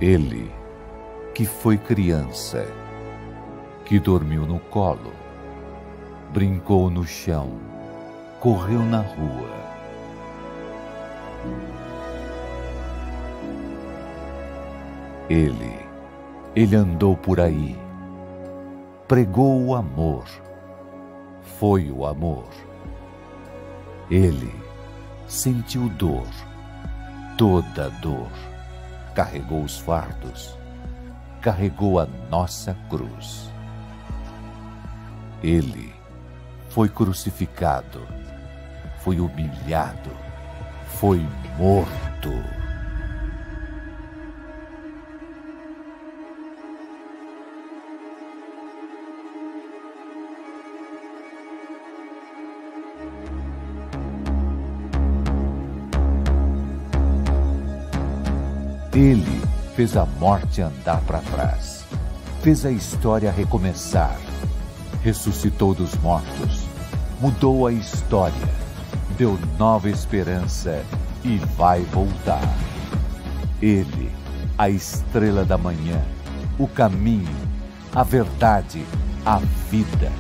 Ele, que foi criança, que dormiu no colo, brincou no chão, correu na rua. Ele andou por aí, pregou o amor, foi o amor. Ele sentiu dor, toda dor, carregou os fardos, carregou a nossa cruz. Ele foi crucificado, foi humilhado, foi morto. Ele fez a morte andar para trás, fez a história recomeçar, ressuscitou dos mortos, mudou a história, deu nova esperança e vai voltar. Ele, a estrela da manhã, o caminho, a verdade, a vida.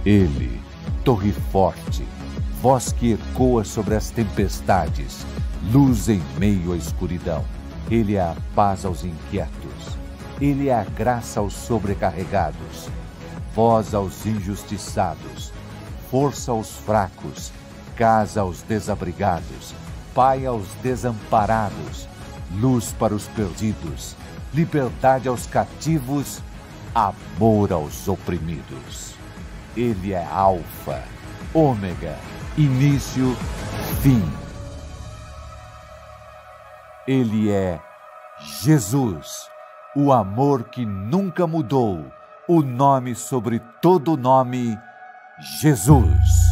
Ele, torre forte, voz que ecoa sobre as tempestades, luz em meio à escuridão. Ele é a paz aos inquietos, Ele é a graça aos sobrecarregados, voz aos injustiçados, força aos fracos, casa aos desabrigados, pai aos desamparados, luz para os perdidos, liberdade aos cativos, amor aos oprimidos. Ele é Alfa, Ômega, início, fim. Ele é Jesus, o amor que nunca mudou, o nome sobre todo nome, Jesus.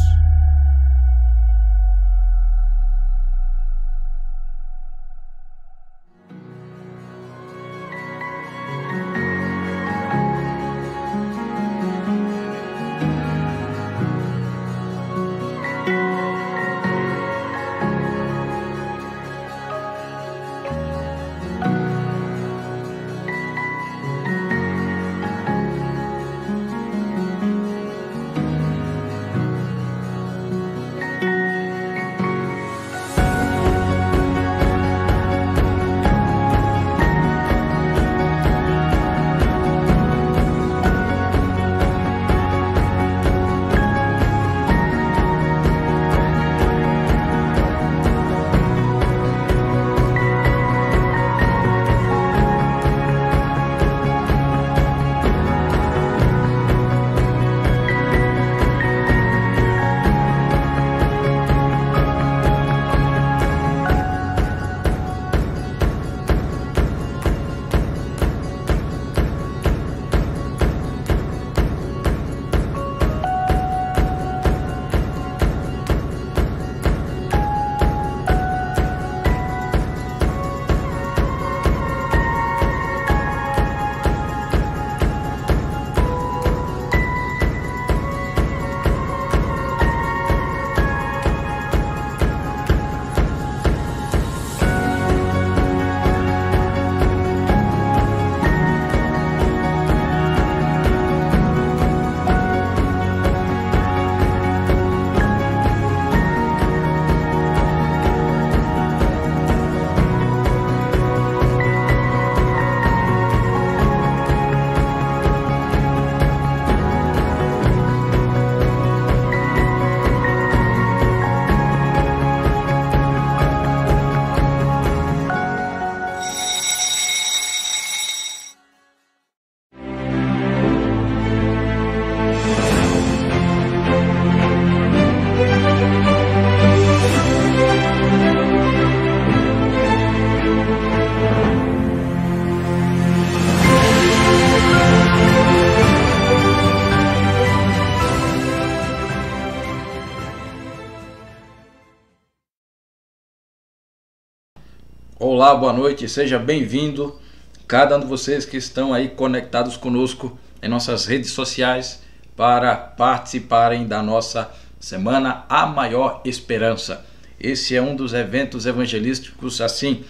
Olá, boa noite, seja bem-vindo, cada um de vocês que estão aí conectados conosco em nossas redes sociais para participarem da nossa Semana A Maior Esperança. Esse é um dos eventos evangelísticos assim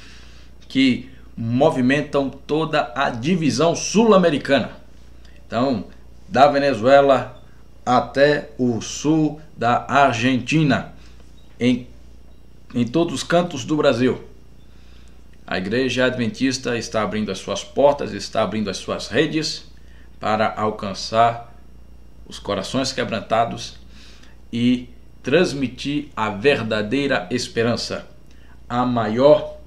que movimentam toda a divisão sul-americana. Então, da Venezuela até o sul da Argentina, em todos os cantos do Brasil. A Igreja Adventista está abrindo as suas portas, está abrindo as suas redes para alcançar os corações quebrantados e transmitir a verdadeira esperança, a maior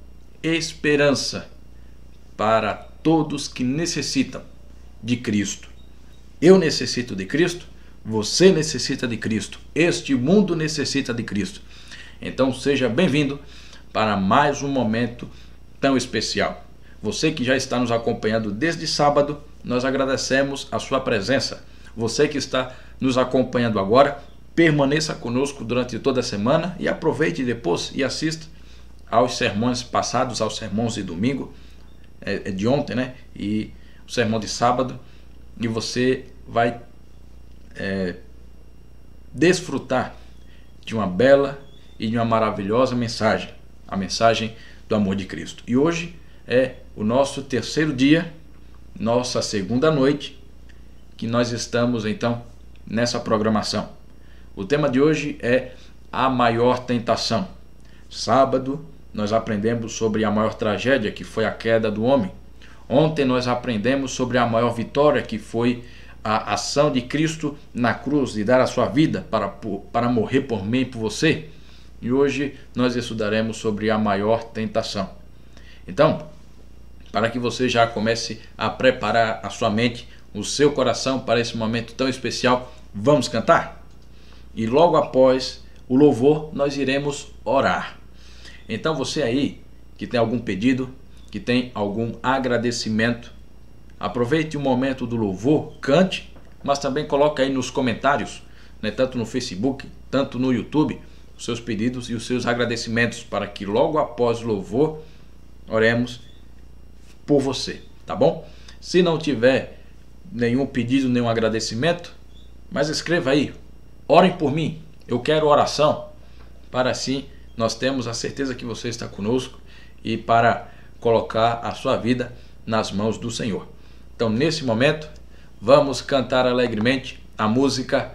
esperança para todos que necessitam de Cristo. Eu necessito de Cristo, você necessita de Cristo, este mundo necessita de Cristo. Então seja bem-vindo para mais um momento tão especial. Você que já está nos acompanhando desde sábado, nós agradecemos a sua presença. Você que está nos acompanhando agora, permaneça conosco durante toda a semana e aproveite depois e assista aos sermões passados, aos sermões de domingo, de ontem, né? E o sermão de sábado, e você vai desfrutar de uma bela e de uma maravilhosa mensagem, a mensagem do amor de Cristo. E hoje é o nosso terceiro dia, nossa segunda noite, que nós estamos então nessa programação. O tema de hoje é a maior tentação. Sábado nós aprendemos sobre a maior tragédia, que foi a queda do homem. Ontem nós aprendemos sobre a maior vitória, que foi a ação de Cristo na cruz, de dar a sua vida para morrer por mim e por você. E hoje nós estudaremos sobre a maior tentação. Então, para que você já comece a preparar a sua mente, o seu coração para esse momento tão especial, vamos cantar? E logo após o louvor, nós iremos orar. Então você aí, que tem algum pedido, que tem algum agradecimento, aproveite o momento do louvor, cante, mas também coloque aí nos comentários, né, tanto no Facebook, tanto no YouTube, os seus pedidos e os seus agradecimentos, para que logo após o louvor, oremos por você, tá bom? Se não tiver nenhum pedido, nenhum agradecimento, mas escreva aí, orem por mim, eu quero oração, para assim nós termos a certeza que você está conosco e para colocar a sua vida nas mãos do Senhor. Então, nesse momento, vamos cantar alegremente a música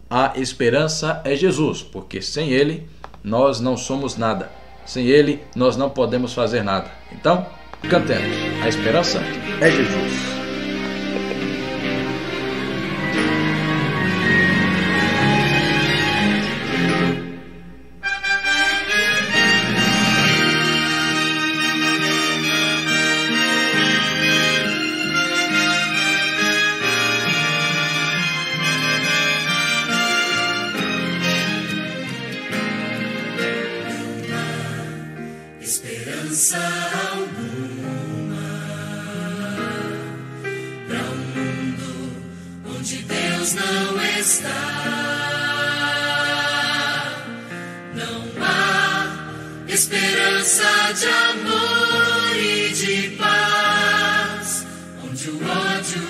A Esperança é Jesus, porque sem Ele nós não somos nada, sem Ele nós não podemos fazer nada. Então, cantemos, a esperança é Jesus. Esperança de amor e de paz, onde o ódio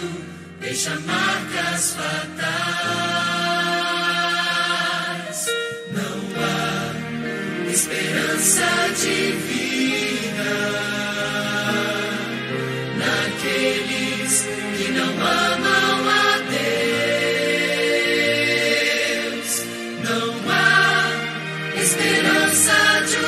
deixa marcas fatais. Não há esperança de vida naqueles que não amam a Deus. Não há esperança de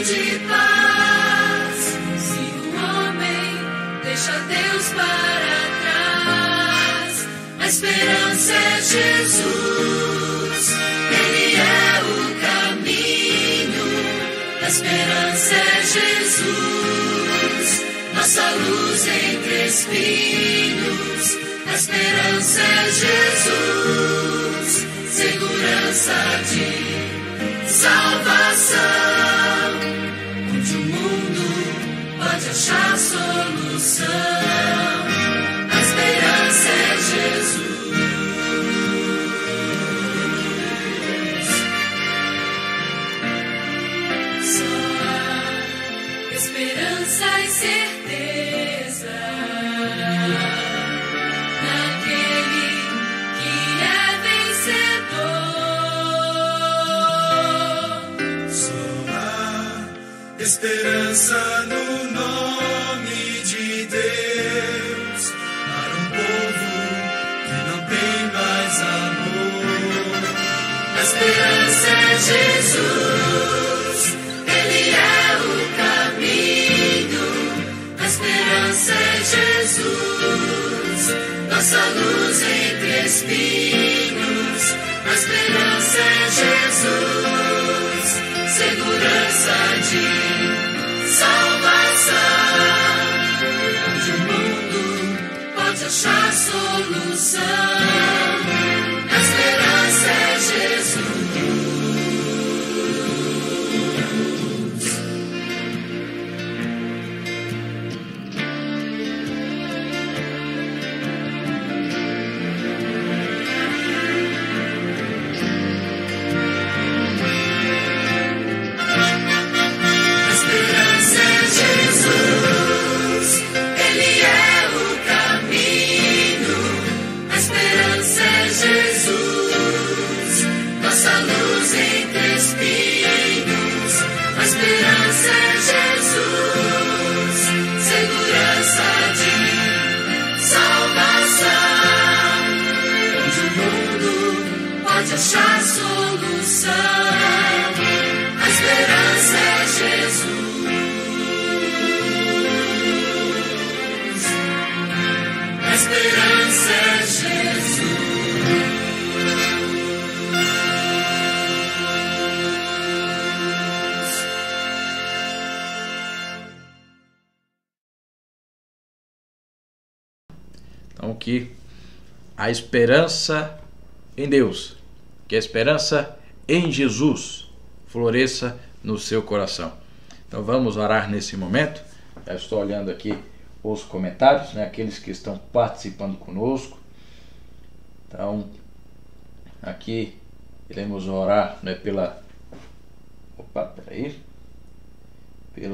de paz, se o homem deixa Deus para trás. A esperança é Jesus, Ele é o caminho. A esperança é Jesus, nossa luz entre espinhos. A esperança é Jesus, segurança de salvação, onde o mundo pode achar solução. A esperança é Jesus. Só há esperança e certeza naquele que é vencedor. esperança é Jesus, Ele é o caminho. A esperança é Jesus, nossa luz entre espinhos. A esperança é Jesus, segurança de salvação, onde o mundo pode achar solução. A esperança é Jesus. Achar solução, a esperança é Jesus, a esperança é Jesus. Então aqui, a esperança em Deus, que a esperança em Jesus floresça no seu coração. Então vamos orar nesse momento. Já estou olhando aqui os comentários, né, aqueles que estão participando conosco. Então aqui iremos orar, né, pela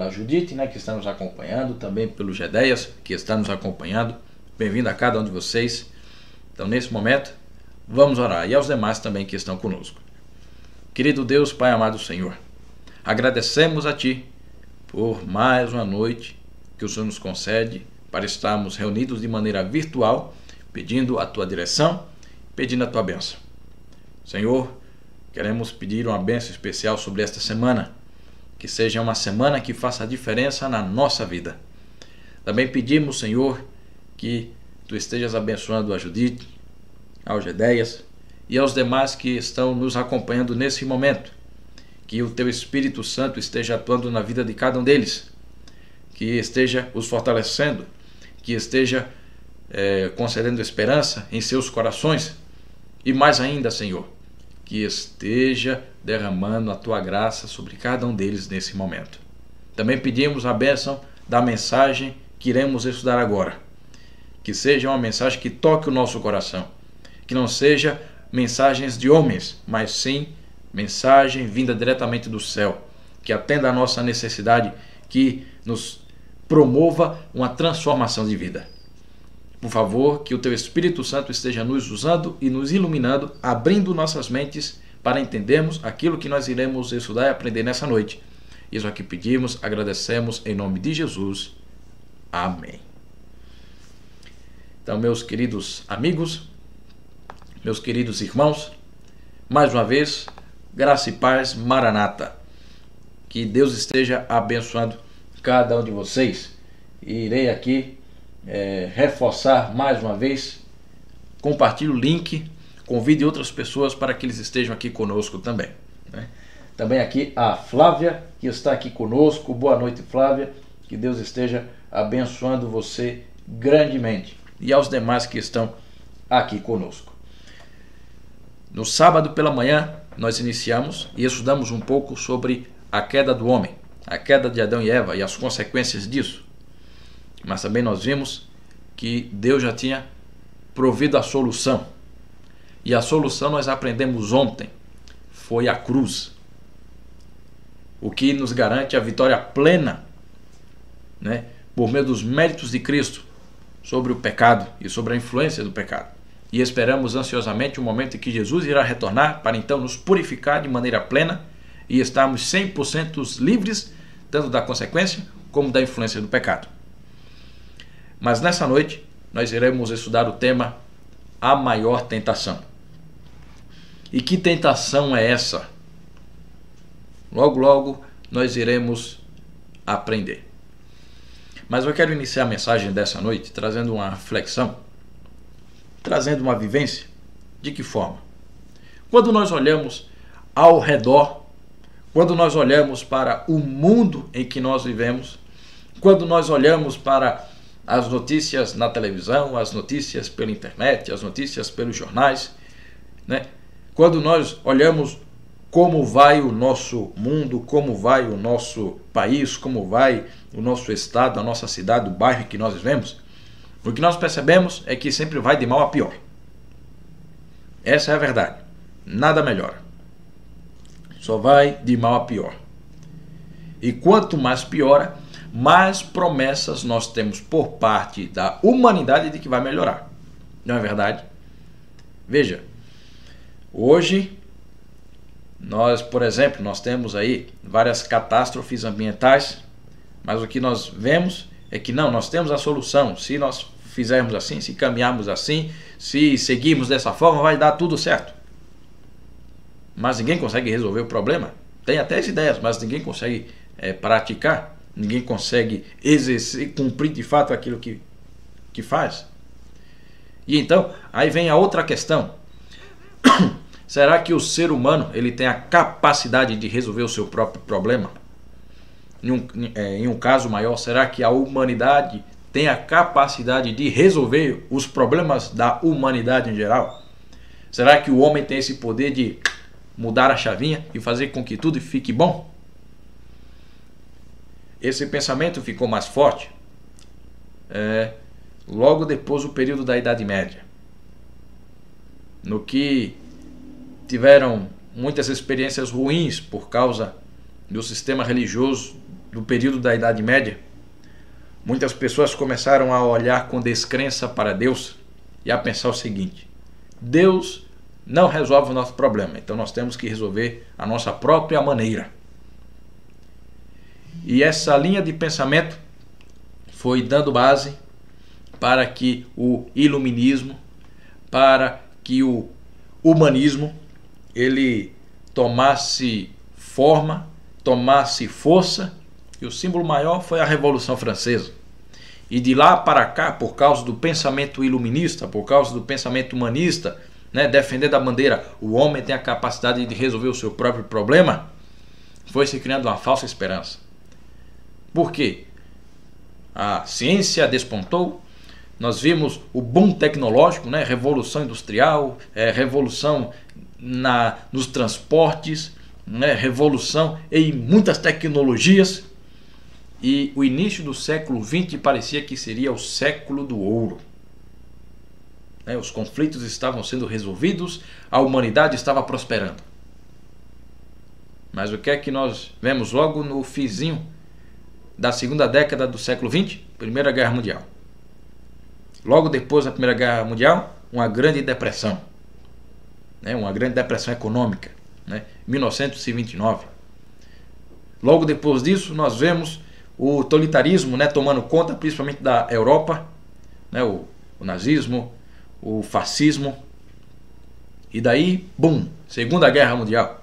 Judite, né, que está nos acompanhando, também pelo Gedéias, que está nos acompanhando. Bem-vindo a cada um de vocês. Então nesse momento vamos orar, e aos demais também que estão conosco. Querido Deus, Pai amado Senhor, agradecemos a Ti por mais uma noite que o Senhor nos concede para estarmos reunidos de maneira virtual, pedindo a Tua direção, pedindo a Tua bênção. Senhor, queremos pedir uma bênção especial sobre esta semana, que seja uma semana que faça a diferença na nossa vida. Também pedimos, Senhor, que Tu estejas abençoando a Judite, ao Gedéias e aos demais que estão nos acompanhando nesse momento. Que o Teu Espírito Santo esteja atuando na vida de cada um deles, que esteja os fortalecendo, que esteja concedendo esperança em seus corações e mais ainda, Senhor, que esteja derramando a Tua graça sobre cada um deles nesse momento. Também pedimos a bênção da mensagem que iremos estudar agora, que seja uma mensagem que toque o nosso coração, que não seja mensagens de homens, mas sim mensagem vinda diretamente do céu, que atenda à nossa necessidade, que nos promova uma transformação de vida. Por favor, que o Teu Espírito Santo esteja nos usando e nos iluminando, abrindo nossas mentes para entendermos aquilo que nós iremos estudar e aprender nessa noite. Isso aqui pedimos, agradecemos em nome de Jesus. Amém. Então, meus queridos amigos, meus queridos irmãos, mais uma vez, graça e paz, Maranata. Que Deus esteja abençoando cada um de vocês. E irei aqui reforçar mais uma vez, compartilhe o link, convide outras pessoas para que eles estejam aqui conosco também, né? Também aqui a Flávia, que está aqui conosco. Boa noite, Flávia. Que Deus esteja abençoando você grandemente. E aos demais que estão aqui conosco. No sábado pela manhã, nós iniciamos e estudamos um pouco sobre a queda do homem, a queda de Adão e Eva e as consequências disso. Mas também nós vimos que Deus já tinha provido a solução. E a solução nós aprendemos ontem, foi a cruz. O que nos garante a vitória plena, né, por meio dos méritos de Cristo sobre o pecado e sobre a influência do pecado. E esperamos ansiosamente o momento em que Jesus irá retornar para então nos purificar de maneira plena e estarmos 100% livres, tanto da consequência como da influência do pecado. Mas nessa noite nós iremos estudar o tema A Maior Tentação. E que tentação é essa? Logo, logo nós iremos aprender. Mas eu quero iniciar a mensagem dessa noite trazendo uma reflexão, trazendo uma vivência. De que forma? Quando nós olhamos ao redor, quando nós olhamos para o mundo em que nós vivemos, quando nós olhamos para as notícias na televisão, as notícias pela internet, as notícias pelos jornais, né? Quando nós olhamos como vai o nosso mundo, como vai o nosso país, como vai o nosso estado, a nossa cidade, o bairro em que nós vivemos, o que nós percebemos é que sempre vai de mal a pior. Essa é a verdade. Nada melhora. Só vai de mal a pior. E quanto mais piora, mais promessas nós temos por parte da humanidade de que vai melhorar. Não é verdade? Veja, hoje nós, por exemplo, nós temos aí várias catástrofes ambientais, mas o que nós vemos é que não, nós temos a solução. Se nós fizermos assim, se caminharmos assim, se seguirmos dessa forma, vai dar tudo certo. Mas ninguém consegue resolver o problema. Tem até as ideias, mas ninguém consegue praticar. Ninguém consegue exercer, cumprir de fato aquilo que faz. E então, aí vem a outra questão. Será que o ser humano ele tem a capacidade de resolver o seu próprio problema? Em um caso maior, será que a humanidade tem a capacidade de resolver os problemas da humanidade em geral? Será que o homem tem esse poder de mudar a chavinha e fazer com que tudo fique bom? Esse pensamento ficou mais forte logo depois do período da Idade Média, no que tiveram muitas experiências ruins por causa do sistema religioso do período da Idade Média. Muitas pessoas começaram a olhar com descrença para Deus e a pensar o seguinte: Deus não resolve o nosso problema, então nós temos que resolver a nossa própria maneira. E essa linha de pensamento foi dando base para que o iluminismo, para que o humanismo, ele tomasse forma, tomasse força, e o símbolo maior foi a Revolução Francesa. E de lá para cá, por causa do pensamento iluminista, por causa do pensamento humanista, defendendo a bandeira, o homem tem a capacidade de resolver o seu próprio problema, foi se criando uma falsa esperança. Por quê? A ciência despontou, nós vimos o boom tecnológico, revolução industrial, revolução nos transportes, revolução em muitas tecnologias, e o início do século XX parecia que seria o século do ouro. Os conflitos estavam sendo resolvidos, a humanidade estava prosperando. Mas o que é que nós vemos logo no finzinho da segunda década do século XX? Primeira Guerra Mundial. Logo depois da Primeira Guerra Mundial, uma grande depressão. Uma grande depressão econômica. 1929. Logo depois disso, nós vemos o totalitarismo tomando conta principalmente da Europa. O nazismo, o fascismo. E daí, bum, Segunda Guerra Mundial.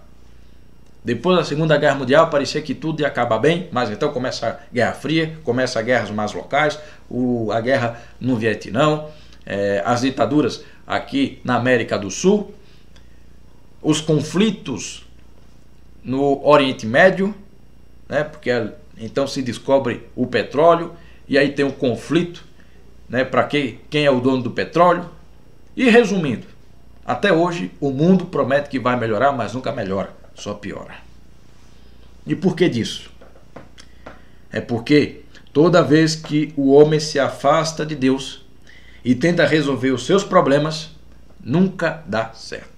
Depois da Segunda Guerra Mundial parecia que tudo ia acabar bem, mas então começa a Guerra Fria, começa as guerras mais locais, a guerra no Vietnã, as ditaduras aqui na América do Sul, os conflitos no Oriente Médio, porque então se descobre o petróleo, e aí tem um conflito, para quem é o dono do petróleo. E resumindo, até hoje o mundo promete que vai melhorar, mas nunca melhora, só piora. E por que disso? É porque toda vez que o homem se afasta de Deus e tenta resolver os seus problemas, nunca dá certo.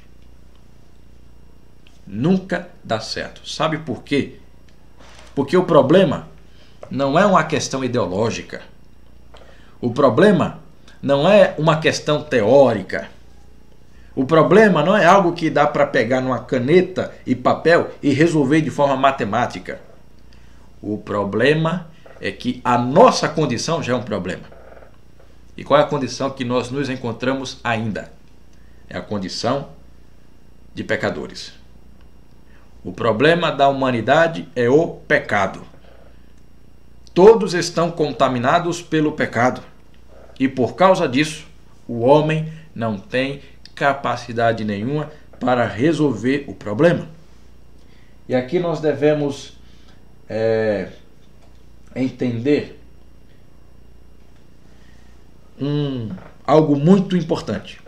Nunca dá certo. Sabe por quê? Porque o problema não é uma questão ideológica. O problema não é uma questão teórica. O problema não é algo que dá para pegar numa caneta e papel e resolver de forma matemática. O problema é que a nossa condição já é um problema. E qual é a condição que nós nos encontramos ainda? É a condição de pecadores. O problema da humanidade é o pecado. Todos estão contaminados pelo pecado. E por causa disso, o homem não tem capacidade nenhuma para resolver o problema. E aqui nós devemos entender algo muito importante.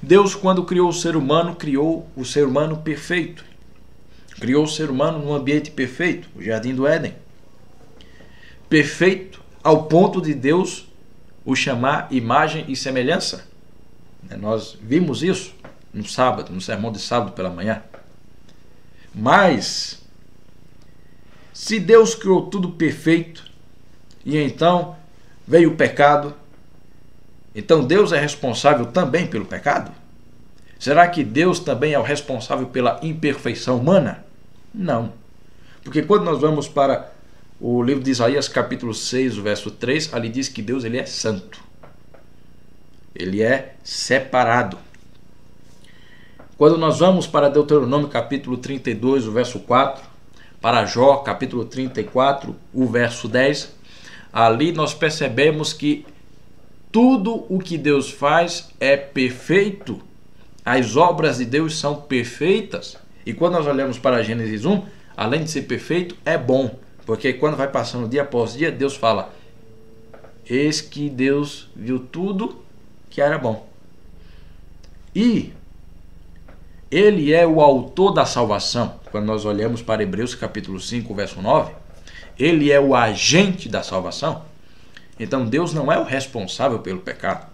Deus, quando criou o ser humano perfeito. Criou o ser humano num ambiente perfeito, o Jardim do Éden. Perfeito ao ponto de Deus o chamar imagem e semelhança. Nós vimos isso no sábado, no sermão de sábado pela manhã. Mas, se Deus criou tudo perfeito, e então veio o pecado, então Deus é responsável também pelo pecado? Será que Deus também é o responsável pela imperfeição humana? Não. Porque quando nós vamos para o livro de Isaías, capítulo 6, o verso 3, ali diz que Deus ele é santo. Ele é separado. Quando nós vamos para Deuteronômio, capítulo 32, o verso 4, para Jó, capítulo 34, o verso 10, ali nós percebemos que tudo o que Deus faz é perfeito. As obras de Deus são perfeitas. E quando nós olhamos para Gênesis 1, além de ser perfeito, é bom. Porque quando vai passando dia após dia, Deus fala: eis que Deus viu tudo que era bom. E Ele é o autor da salvação. Quando nós olhamos para Hebreus capítulo 5, verso 9, Ele é o agente da salvação. Então Deus não é o responsável pelo pecado.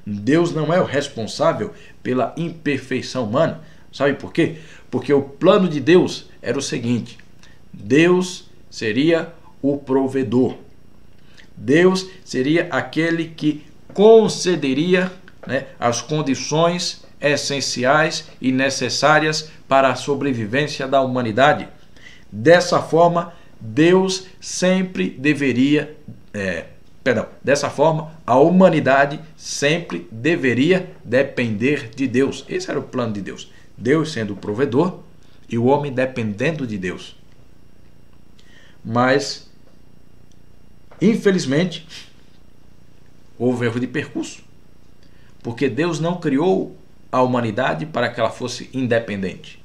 Deus não é o responsável pela imperfeição humana. Sabe por quê? Porque o plano de Deus era o seguinte: Deus seria o provedor. Deus seria aquele que concederia, as condições essenciais e necessárias para a sobrevivência da humanidade. Dessa forma, Deus sempre deveria... Dessa forma, a humanidade sempre deveria depender de Deus. Esse era o plano de Deus. Deus sendo o provedor e o homem dependendo de Deus. Mas, infelizmente, houve erro de percurso. Porque Deus não criou a humanidade para que ela fosse independente.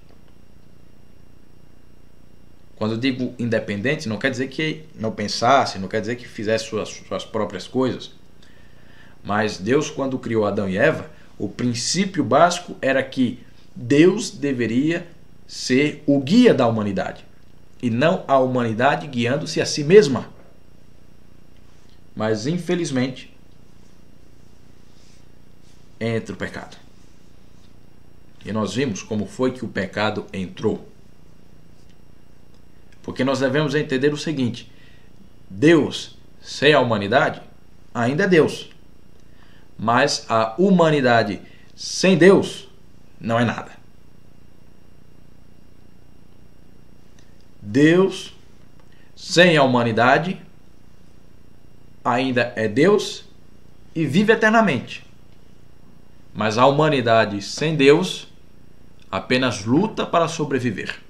Quando eu digo independente, não quer dizer que não pensasse, não quer dizer que fizesse suas próprias coisas. Mas Deus, quando criou Adão e Eva, o princípio básico era que Deus deveria ser o guia da humanidade. E não a humanidade guiando-se a si mesma. Mas, infelizmente, entra o pecado. E nós vimos como foi que o pecado entrou. Porque nós devemos entender o seguinte: Deus sem a humanidade ainda é Deus. Mas a humanidade sem Deus não é nada. Deus sem a humanidade ainda é Deus e vive eternamente. Mas a humanidade sem Deus apenas luta para sobreviver.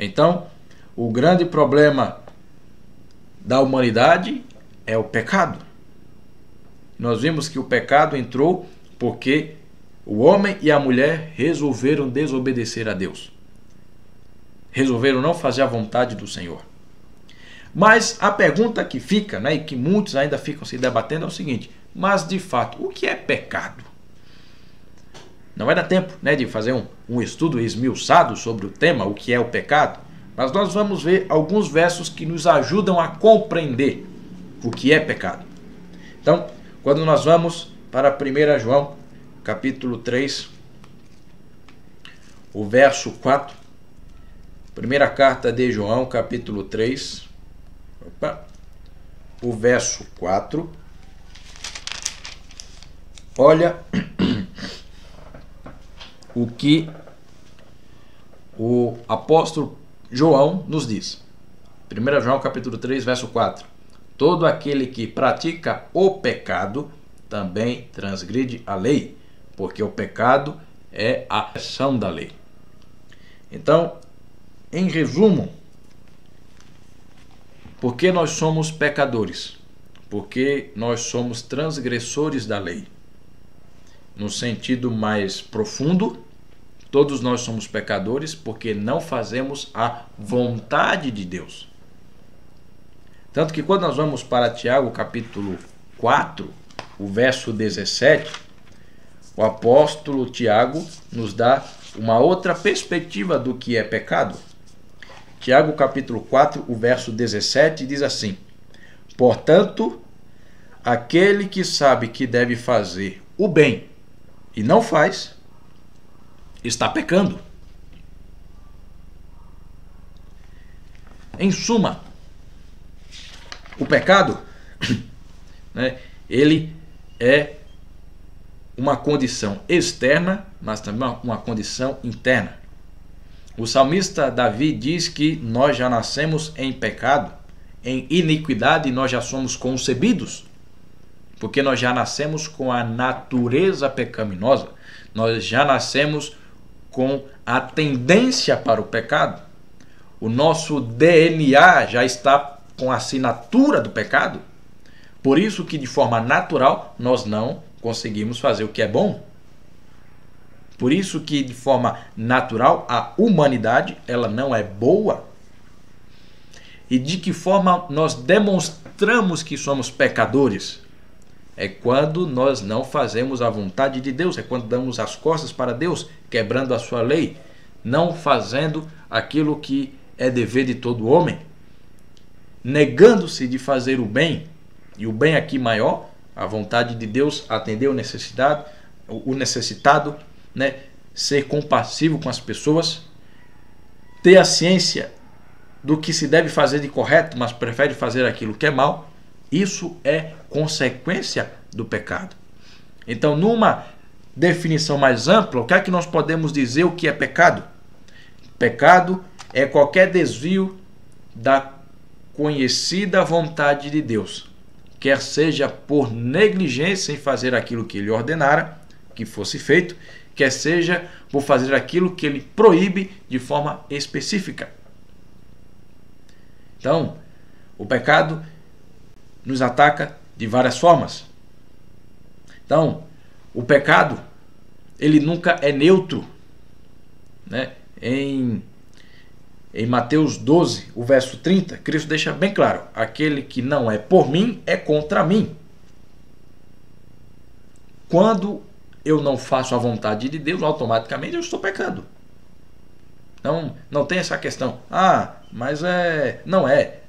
Então, o grande problema da humanidade é o pecado. Nós vimos que o pecado entrou porque o homem e a mulher resolveram desobedecer a Deus. Resolveram não fazer a vontade do Senhor. Mas a pergunta que fica, e que muitos ainda ficam se debatendo é o seguinte: mas de fato, o que é pecado? Não vai dar tempo de fazer um estudo esmiuçado sobre o tema, o que é o pecado, mas nós vamos ver alguns versos que nos ajudam a compreender o que é pecado. Então, quando nós vamos para 1 João, capítulo 3, o verso 4, primeira carta de João, capítulo 3, o verso 4, olha o que o apóstolo João nos diz. 1 João capítulo 3, verso 4. Todo aquele que pratica o pecado também transgride a lei, porque o pecado é a ação da lei. Então, em resumo, por que nós somos pecadores? Porque nós somos transgressores da lei. No sentido mais profundo, todos nós somos pecadores porque não fazemos a vontade de Deus. Tanto que quando nós vamos para Tiago capítulo 4, o verso 17, o apóstolo Tiago nos dá uma outra perspectiva do que é pecado. Tiago capítulo 4, o verso 17 diz assim: portanto, aquele que sabe que deve fazer o bem e não faz, está pecando. Em suma, o pecado, né, ele é uma condição externa, mas também uma condição interna. O salmista Davi diz que nós já nascemos em pecado, em iniquidade, e nós já somos concebidos, porque nós já nascemos com a natureza pecaminosa, nós já nascemos com a tendência para o pecado. O nosso DNA já está com a assinatura do pecado. Por isso que de forma natural nós não conseguimos fazer o que é bom. Por isso que de forma natural a humanidade ela não é boa. E de que forma nós demonstramos que somos pecadores? É quando nós não fazemos a vontade de Deus, é quando damos as costas para Deus, quebrando a sua lei, não fazendo aquilo que é dever de todo homem, negando-se de fazer o bem, e o bem aqui maior, a vontade de Deus, atender o necessitado, né? Ser compassivo com as pessoas, ter a ciência do que se deve fazer de correto, mas prefere fazer aquilo que é mal. Isso é consequência do pecado. Então, numa definição mais ampla, o que é que nós podemos dizer o que é pecado? Pecado é qualquer desvio da conhecida vontade de Deus, quer seja por negligência em fazer aquilo que ele ordenara que fosse feito, quer seja por fazer aquilo que ele proíbe de forma específica. Então, o pecado nos ataca de várias formas. Então, o pecado, ele nunca é neutro, né? Em Mateus 12, o verso 30, Cristo deixa bem claro: aquele que não é por mim é contra mim. Quando eu não faço a vontade de Deus, automaticamente eu estou pecando. Então, não tem essa questão. Ah, mas não é.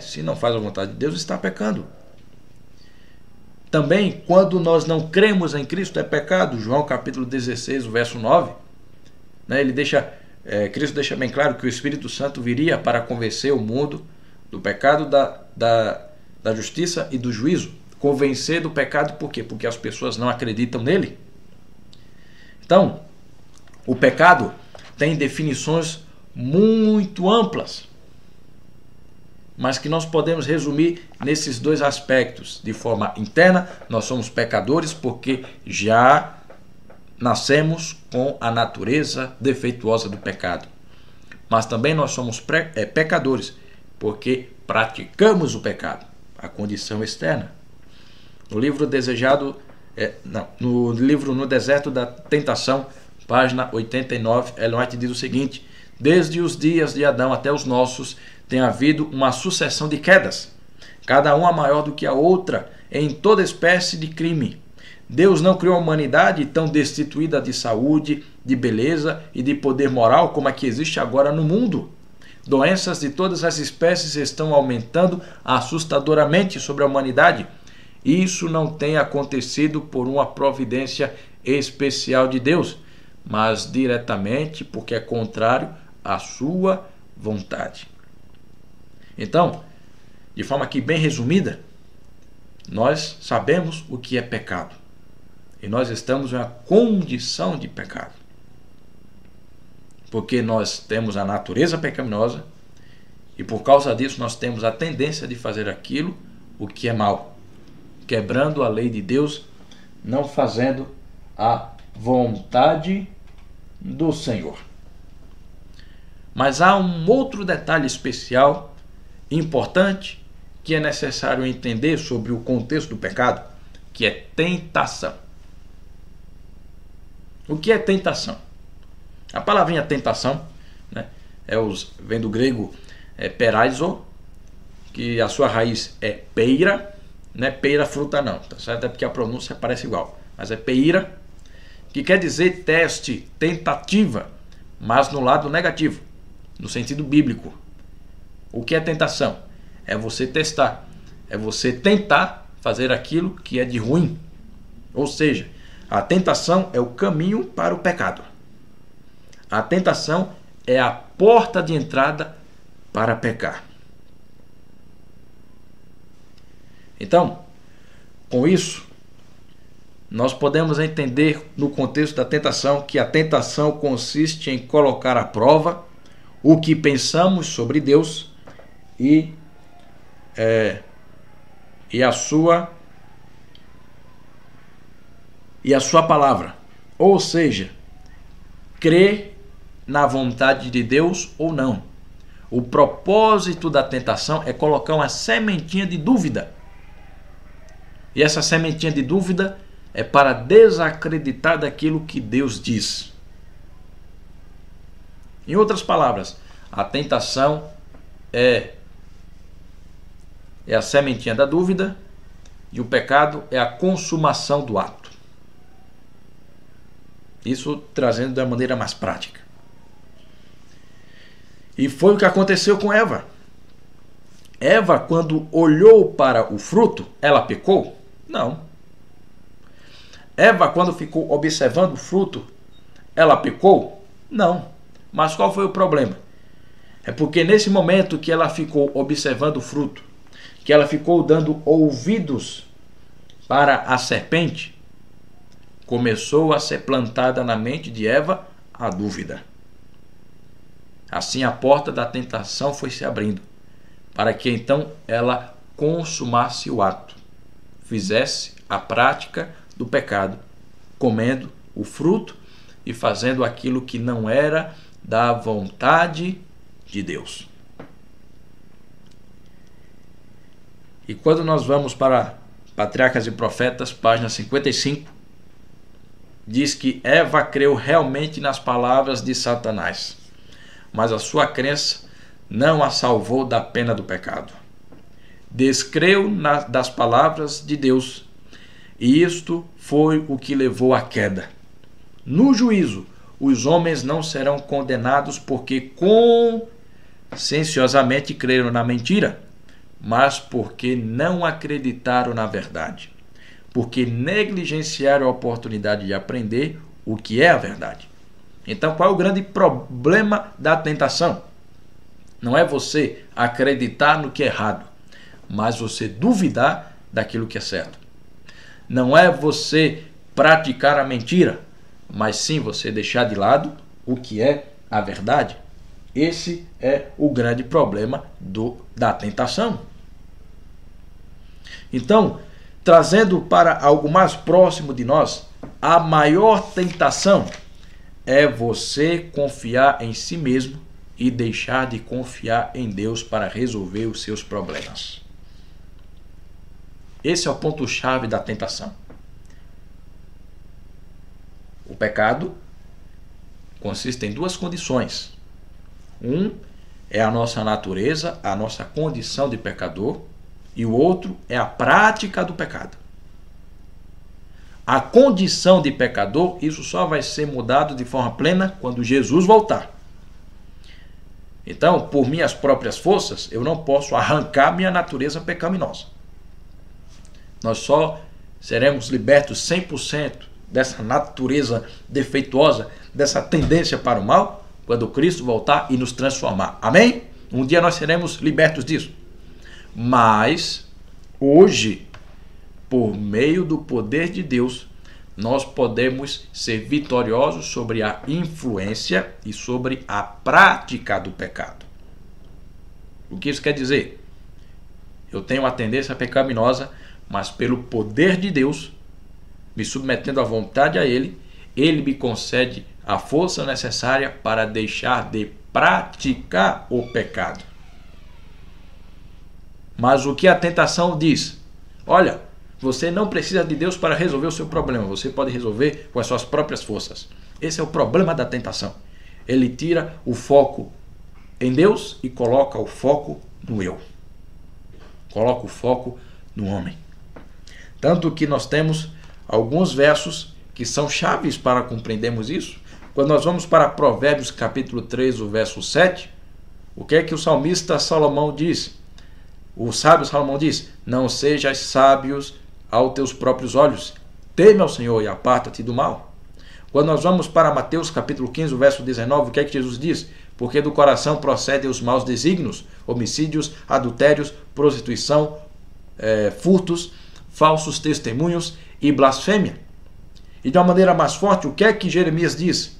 Se não faz a vontade de Deus, está pecando. Também, quando nós não cremos em Cristo, é pecado. João capítulo 16, o verso 9. Né, Cristo deixa bem claro que o Espírito Santo viria para convencer o mundo do pecado, da justiça e do juízo. Convencer do pecado por quê? Porque as pessoas não acreditam nele. Então, o pecado tem definições muito amplas, mas que nós podemos resumir nesses dois aspectos. De forma interna, nós somos pecadores porque já nascemos com a natureza defeituosa do pecado. Mas também nós somos pecadores porque praticamos o pecado, a condição externa. No livro No Deserto da Tentação, página 89, Ellen White diz o seguinte: desde os dias de Adão até os nossos, tem havido uma sucessão de quedas, cada uma maior do que a outra, em toda espécie de crime. Deus não criou a humanidade tão destituída de saúde, de beleza e de poder moral como a que existe agora no mundo. Doenças de todas as espécies estão aumentando assustadoramente sobre a humanidade. Isso não tem acontecido por uma providência especial de Deus, mas diretamente porque é contrário à sua vontade. Então, de forma aqui bem resumida, nós sabemos o que é pecado. E nós estamos em uma condição de pecado. Porque nós temos a natureza pecaminosa e por causa disso nós temos a tendência de fazer aquilo o que é mal, quebrando a lei de Deus, não fazendo a vontade do Senhor. Mas há um outro detalhe especial, importante, que é necessário entender sobre o contexto do pecado, que é tentação. O que é tentação? A palavrinha tentação, né, vem do grego peraizo, que a sua raiz é peira, não é peira fruta não, tá certo? É porque a pronúncia parece igual, mas é peira, que quer dizer teste, tentativa, mas no lado negativo, no sentido bíblico. O que é tentação? É você testar, é você tentar fazer aquilo que é de ruim. Ou seja, a tentação é o caminho para o pecado. A tentação é a porta de entrada para pecar. Então, com isso, nós podemos entender no contexto da tentação que a tentação consiste em colocar à prova o que pensamos sobre Deus e a sua palavra. Ou seja, crer na vontade de Deus ou não. O propósito da tentação é colocar uma sementinha de dúvida. E essa sementinha de dúvida é para desacreditar daquilo que Deus diz. Em outras palavras, a tentação é a sementinha da dúvida e o pecado é a consumação do ato. Isso trazendo da maneira mais prática. E foi o que aconteceu com Eva. Eva, quando olhou para o fruto, ela pecou? Não. Eva, quando ficou observando o fruto, ela pecou? Não. Mas qual foi o problema? É porque nesse momento que ela ficou observando o fruto, que ela ficou dando ouvidos para a serpente, começou a ser plantada na mente de Eva a dúvida. Assim a porta da tentação foi se abrindo, para que então ela consumasse o ato, fizesse a prática do pecado, comendo o fruto e fazendo aquilo que não era da vontade de Deus. E quando nós vamos para Patriarcas e Profetas, página 55, diz que Eva creu realmente nas palavras de Satanás, mas a sua crença não a salvou da pena do pecado. Descreu das palavras de Deus, e isto foi o que levou à queda. No juízo, os homens não serão condenados porque conscienciosamente creram na mentira, mas porque não acreditaram na verdade, porque negligenciaram a oportunidade de aprender o que é a verdade. Então, qual é o grande problema da tentação? Não é você acreditar no que é errado, mas você duvidar daquilo que é certo. Não é você praticar a mentira, mas sim você deixar de lado o que é a verdade. Esse é o grande problema da tentação. Então, trazendo para algo mais próximo de nós, a maior tentação é você confiar em si mesmo e deixar de confiar em Deus para resolver os seus problemas. Esse é o ponto-chave da tentação. O pecado consiste em duas condições. Um é a nossa natureza, a nossa condição de pecador, e o outro é a prática do pecado. A condição de pecador, isso só vai ser mudado de forma plena quando Jesus voltar. Então, por minhas próprias forças, eu não posso arrancar minha natureza pecaminosa. Nós só seremos libertos 100% dessa natureza defeituosa, dessa tendência para o mal, quando Cristo voltar e nos transformar. Amém? Um dia nós seremos libertos disso. Mas, hoje, por meio do poder de Deus, nós podemos ser vitoriosos sobre a influência e sobre a prática do pecado. O que isso quer dizer? Eu tenho uma tendência pecaminosa, mas pelo poder de Deus, me submetendo à vontade a Ele, Ele me concede a força necessária para deixar de praticar o pecado. Mas o que a tentação diz? Olha, você não precisa de Deus para resolver o seu problema. Você pode resolver com as suas próprias forças. Esse é o problema da tentação. Ele tira o foco em Deus e coloca o foco no eu. Coloca o foco no homem. Tanto que nós temos alguns versos que são chaves para compreendermos isso. Quando nós vamos para Provérbios capítulo 3, o verso 7, o que é que o salmista Salomão diz? O sábio Salomão diz: não sejas sábios aos teus próprios olhos, teme ao Senhor e aparta-te do mal. Quando nós vamos para Mateus capítulo 15, o verso 19, o que é que Jesus diz? Porque do coração procedem os maus desígnios, homicídios, adultérios, prostituição, furtos, falsos testemunhos e blasfêmia. E de uma maneira mais forte, o que é que Jeremias diz?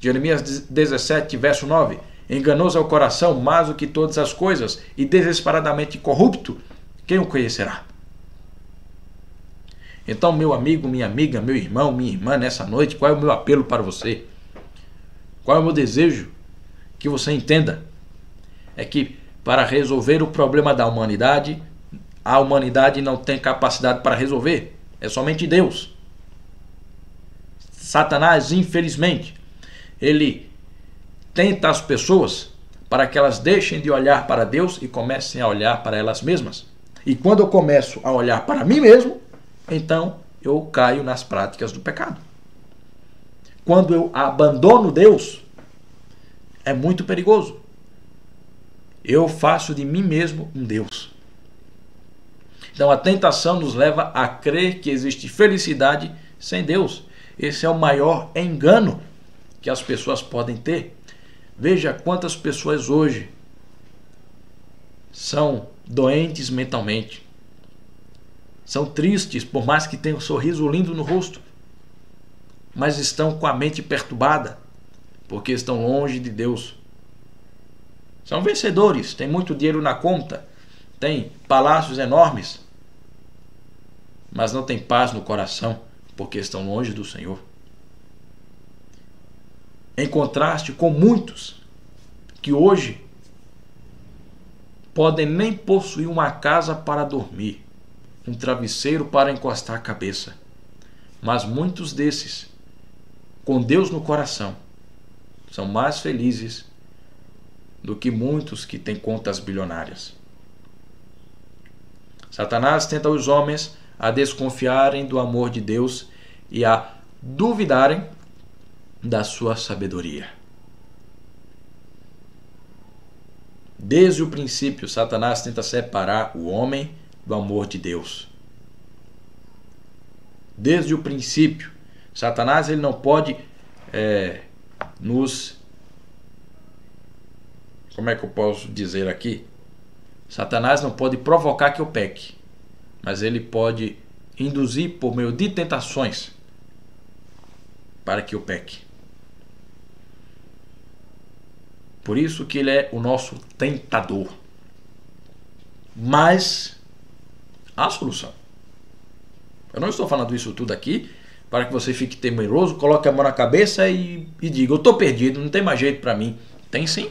Jeremias 17, verso 9. Enganoso é o coração mais do que todas as coisas, e desesperadamente corrupto, quem o conhecerá? Então, meu amigo, minha amiga, meu irmão, minha irmã, nessa noite, qual é o meu apelo para você? Qual é o meu desejo? Que você entenda. É que para resolver o problema da humanidade, a humanidade não tem capacidade para resolver. É somente Deus. Satanás, infelizmente, ele tenta as pessoas para que elas deixem de olhar para Deus e comecem a olhar para elas mesmas. E quando eu começo a olhar para mim mesmo, então eu caio nas práticas do pecado. Quando eu abandono Deus, é muito perigoso. Eu faço de mim mesmo um Deus. Então a tentação nos leva a crer que existe felicidade sem Deus. Esse é o maior engano que as pessoas podem ter. Veja quantas pessoas hoje são doentes mentalmente. São tristes, por mais que tenham um sorriso lindo no rosto. Mas estão com a mente perturbada, porque estão longe de Deus. São vencedores, têm muito dinheiro na conta, têm palácios enormes, mas não têm paz no coração, porque estão longe do Senhor. Em contraste com muitos que hoje podem nem possuir uma casa para dormir, um travesseiro para encostar a cabeça. Mas muitos desses, com Deus no coração, são mais felizes do que muitos que têm contas bilionárias. Satanás tenta os homens a desconfiarem do amor de Deus e a duvidarem da sua sabedoria. Desde o princípio, Satanás tenta separar o homem do amor de Deus. Desde o princípio, Satanás ele não pode como é que eu posso dizer aqui? Satanás não pode provocar que eu peque, mas ele pode induzir por meio de tentações para que eu peque. Por isso que ele é o nosso tentador. Mas há solução. Eu não estou falando isso tudo aqui para que você fique temeroso, coloque a mão na cabeça e diga: eu estou perdido, não tem mais jeito para mim. Tem sim.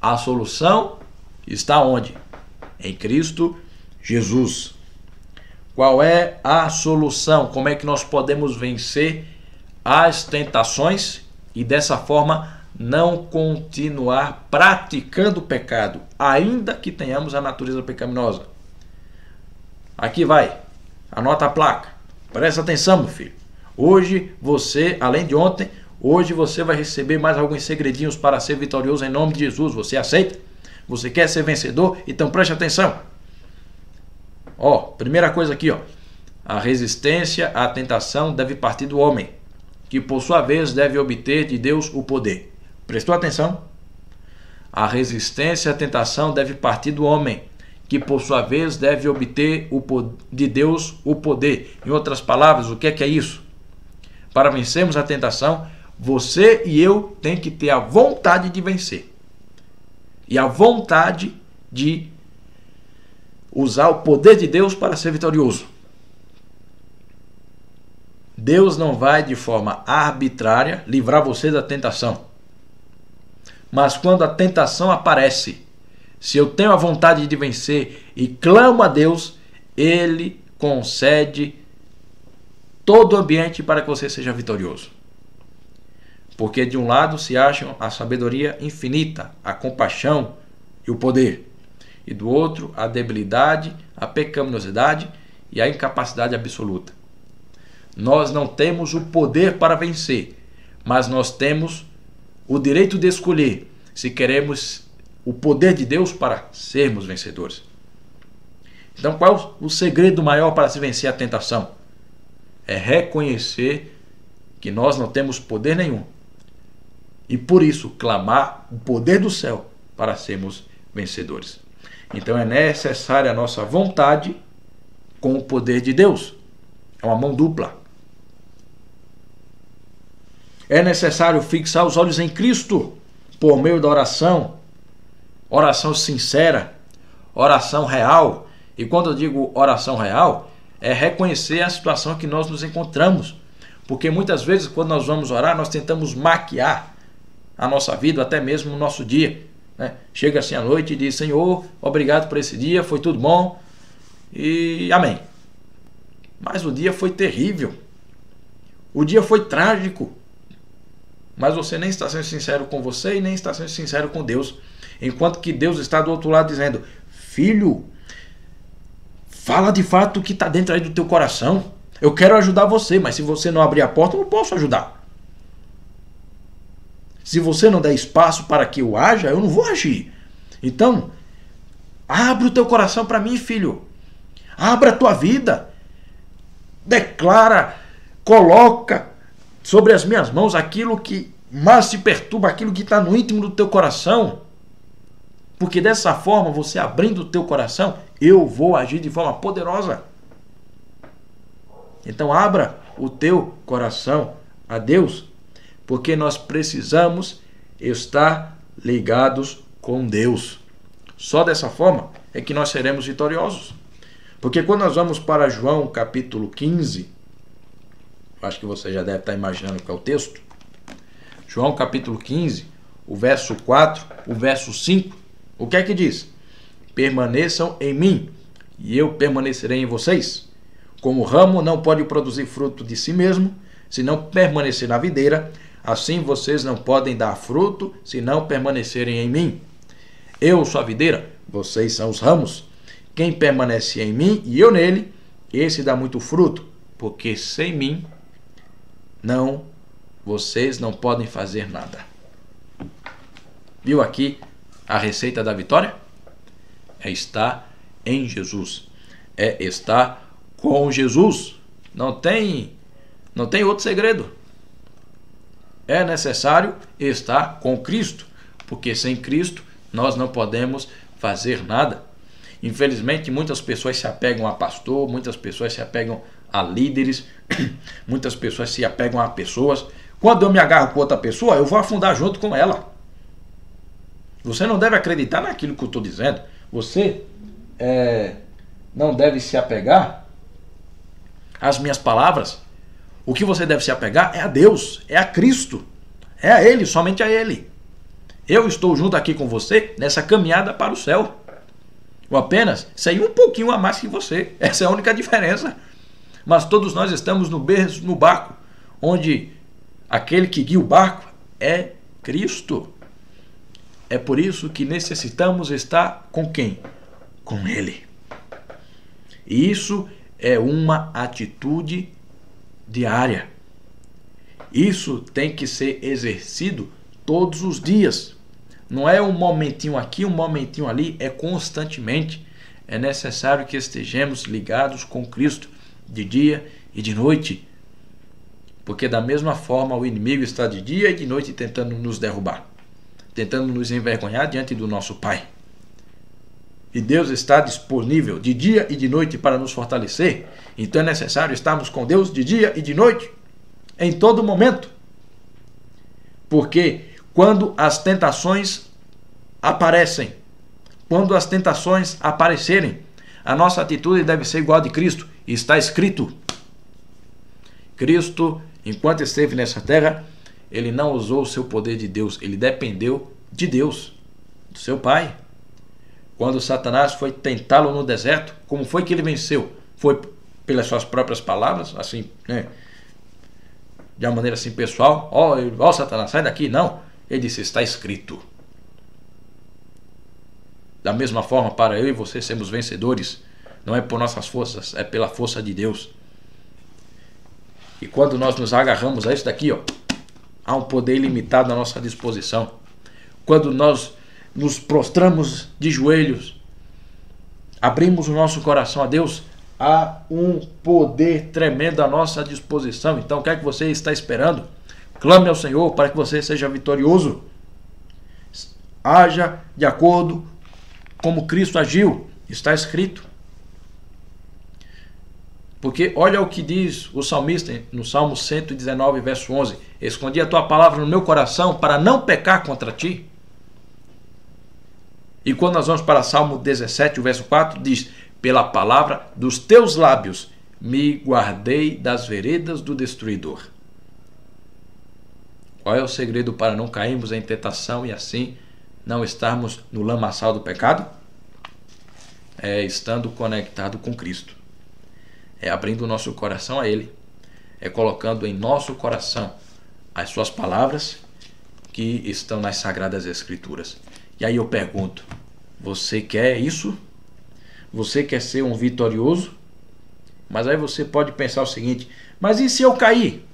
A solução está onde? Em Cristo Jesus. Qual é a solução? Como é que nós podemos vencer as tentações e dessa forma não continuar praticando o pecado, ainda que tenhamos a natureza pecaminosa? Aqui vai. Anota a placa. Presta atenção, meu filho. Hoje você, além de ontem, hoje você vai receber mais alguns segredinhos para ser vitorioso em nome de Jesus. Você aceita? Você quer ser vencedor? Então preste atenção. Primeira coisa aqui, a resistência à tentação deve partir do homem, que por sua vez deve obter de Deus o poder. Prestou atenção? A resistência à tentação deve partir do homem, que por sua vez deve obter de Deus o poder. Em outras palavras, o que é isso? Para vencermos a tentação, você e eu tem que ter a vontade de vencer. E a vontade de usar o poder de Deus para ser vitorioso. Deus não vai de forma arbitrária livrar você da tentação. Mas quando a tentação aparece, se eu tenho a vontade de vencer e clamo a Deus, Ele concede todo o ambiente para que você seja vitorioso. Porque de um lado se acham a sabedoria infinita, a compaixão e o poder. E do outro a debilidade, a pecaminosidade e a incapacidade absoluta. Nós não temos o poder para vencer, mas nós temos o direito de escolher se queremos o poder de Deus para sermos vencedores. Então, qual o segredo maior para se vencer a tentação? É reconhecer que nós não temos poder nenhum e por isso clamar o poder do céu para sermos vencedores. Então é necessária a nossa vontade com o poder de Deus. É uma mão dupla. É necessário fixar os olhos em Cristo por meio da oração. Oração sincera, oração real. E quando eu digo oração real, é reconhecer a situação que nós nos encontramos. Porque muitas vezes quando nós vamos orar, nós tentamos maquiar a nossa vida, até mesmo o nosso dia. Né? Chega assim à noite e diz: Senhor, obrigado por esse dia, foi tudo bom e amém. Mas o dia foi terrível, o dia foi trágico, mas você nem está sendo sincero com você e nem está sendo sincero com Deus, enquanto que Deus está do outro lado dizendo: filho, fala de fato o que está dentro aí do teu coração. Eu quero ajudar você, mas se você não abrir a porta, eu não posso ajudar. Se você não der espaço para que eu haja, eu não vou agir. Então, abre o teu coração para mim, filho. Abra a tua vida. Declara, coloca sobre as minhas mãos aquilo que mais te perturba, aquilo que está no íntimo do teu coração. Porque dessa forma, você abrindo o teu coração, eu vou agir de forma poderosa. Então abra o teu coração a Deus, porque nós precisamos estar ligados com Deus. Só dessa forma é que nós seremos vitoriosos. Porque quando nós vamos para João capítulo 15, acho que você já deve estar imaginando qual é o texto. João capítulo 15, o verso 4, o verso 5, o que é que diz? Permaneçam em mim, e eu permanecerei em vocês. Como o ramo não pode produzir fruto de si mesmo, se não permanecer na videira, assim vocês não podem dar fruto, se não permanecerem em mim. Eu sou a videira, vocês são os ramos. Quem permanece em mim e eu nele, esse dá muito fruto, porque sem mim, vocês não podem fazer nada. Viu aqui a receita da vitória? É estar em Jesus. É estar com Jesus. Não tem outro segredo. É necessário estar com Cristo, porque sem Cristo nós não podemos fazer nada. Infelizmente, muitas pessoas se apegam a pastor, muitas pessoas se apegam a líderes, muitas pessoas se apegam a pessoas. Quando eu me agarro com outra pessoa, eu vou afundar junto com ela. Você não deve acreditar naquilo que eu estou dizendo. Você não deve se apegar às minhas palavras. O que você deve se apegar é a Deus, é a Cristo, é a Ele, somente a Ele. Eu estou junto aqui com você nessa caminhada para o céu. Ou apenas sei um pouquinho a mais que você. Essa é a única diferença. Mas todos nós estamos no barco, onde aquele que guia o barco é Cristo. É por isso que necessitamos estar com quem? Com Ele. E isso é uma atitude diária. Isso tem que ser exercido todos os dias. Não é um momentinho aqui, um momentinho ali, é constantemente. É necessário que estejamos ligados com Cristo de dia e de noite. Porque da mesma forma o inimigo está de dia e de noite tentando nos derrubar, tentando nos envergonhar diante do nosso Pai. E Deus está disponível de dia e de noite para nos fortalecer. Então é necessário estarmos com Deus de dia e de noite, em todo momento. Porque quando as tentações aparecem, quando as tentações aparecerem, a nossa atitude deve ser igual a de Cristo. Está escrito. Cristo, enquanto esteve nessa terra, ele não usou o seu poder de Deus, ele dependeu de Deus, do seu Pai. Quando Satanás foi tentá-lo no deserto, como foi que ele venceu? Foi pelas suas próprias palavras, assim, né? De uma maneira assim pessoal, ó Satanás, sai daqui. Não, ele disse, está escrito. Da mesma forma, para eu e você sermos vencedores, não é por nossas forças, é pela força de Deus. E quando nós nos agarramos a isso daqui, ó, há um poder ilimitado à nossa disposição. Quando nós nos prostramos de joelhos, abrimos o nosso coração a Deus, há um poder tremendo à nossa disposição. Então, o que é que você está esperando? Clame ao Senhor para que você seja vitorioso. Haja de acordo como Cristo agiu. Está escrito. Porque olha o que diz o salmista no Salmo 119, verso 11. Escondi a tua palavra no meu coração para não pecar contra ti. E quando nós vamos para Salmo 17, o verso 4, diz: pela palavra dos teus lábios me guardei das veredas do destruidor. Qual é o segredo para não cairmos em tentação e assim não estarmos no lamaçal do pecado? É estando conectado com Cristo. É abrindo o nosso coração a Ele. É colocando em nosso coração as suas palavras que estão nas Sagradas Escrituras. E aí eu pergunto, você quer isso? Você quer ser um vitorioso? Mas aí você pode pensar o seguinte, mas e se eu cair?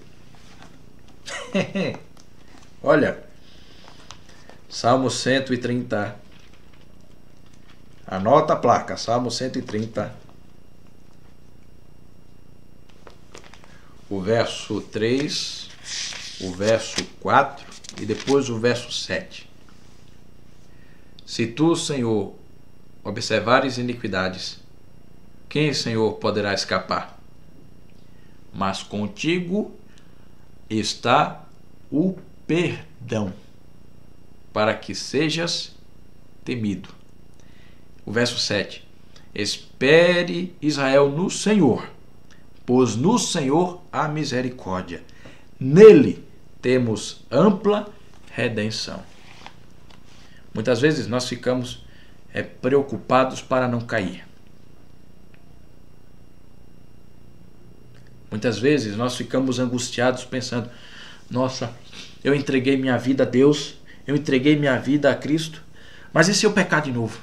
Olha, Salmo 130. Anota a placa, Salmo 130. O verso 3, o verso 4 e depois o verso 7. Se tu, Senhor, observares iniquidades, quem, Senhor, poderá escapar? Mas contigo está o perdão, para que sejas temido. O verso 7. Espere Israel no Senhor, pois no Senhor há misericórdia. Nele temos ampla redenção. Muitas vezes nós ficamos preocupados para não cair. Muitas vezes nós ficamos angustiados pensando, nossa, eu entreguei minha vida a Deus, eu entreguei minha vida a Cristo, mas e se eu pecar de novo?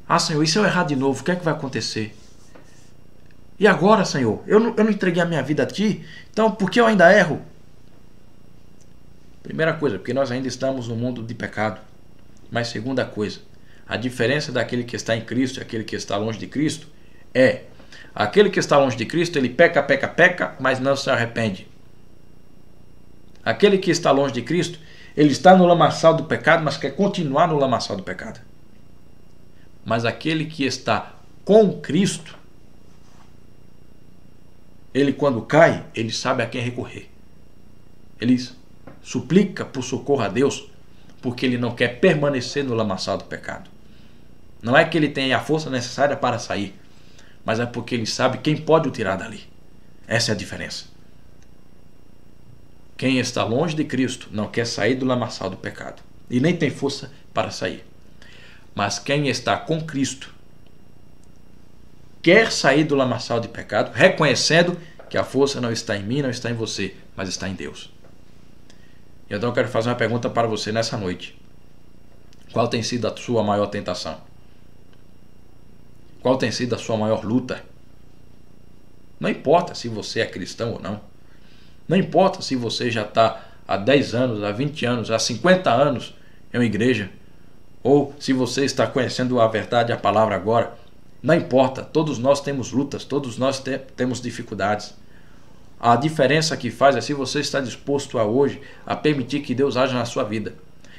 Ah, Senhor, e se eu errar de novo, o que é que vai acontecer? E agora, Senhor, eu não entreguei a minha vida a Ti, então por que eu ainda erro? Primeira coisa, porque nós ainda estamos no mundo de pecado. Mas segunda coisa, a diferença daquele que está em Cristo e aquele que está longe de Cristo é, aquele que está longe de Cristo, ele peca, mas não se arrepende. Aquele que está longe de Cristo, ele está no lamaçal do pecado, mas quer continuar no lamaçal do pecado. Mas aquele que está com Cristo, ele quando cai, ele sabe a quem recorrer. Ele suplica por socorro a Deus, porque ele não quer permanecer no lamaçal do pecado. Não é que ele tenha a força necessária para sair, mas é porque ele sabe quem pode o tirar dali. Essa é a diferença. Quem está longe de Cristo não quer sair do lamaçal do pecado e nem tem força para sair. Mas quem está com Cristo quer sair do lamaçal de pecado, reconhecendo que a força não está em mim, não está em você, mas está em Deus. Então eu quero fazer uma pergunta para você nessa noite. Qual tem sido a sua maior tentação? Qual tem sido a sua maior luta? Não importa se você é cristão ou não. Não importa se você já está há 10 anos, há 20 anos, há 50 anos em uma igreja. Ou se você está conhecendo a verdade, a palavra agora. Não importa, todos nós temos lutas, todos nós temos dificuldades. A diferença que faz é se você está disposto a hoje a permitir que Deus haja na sua vida.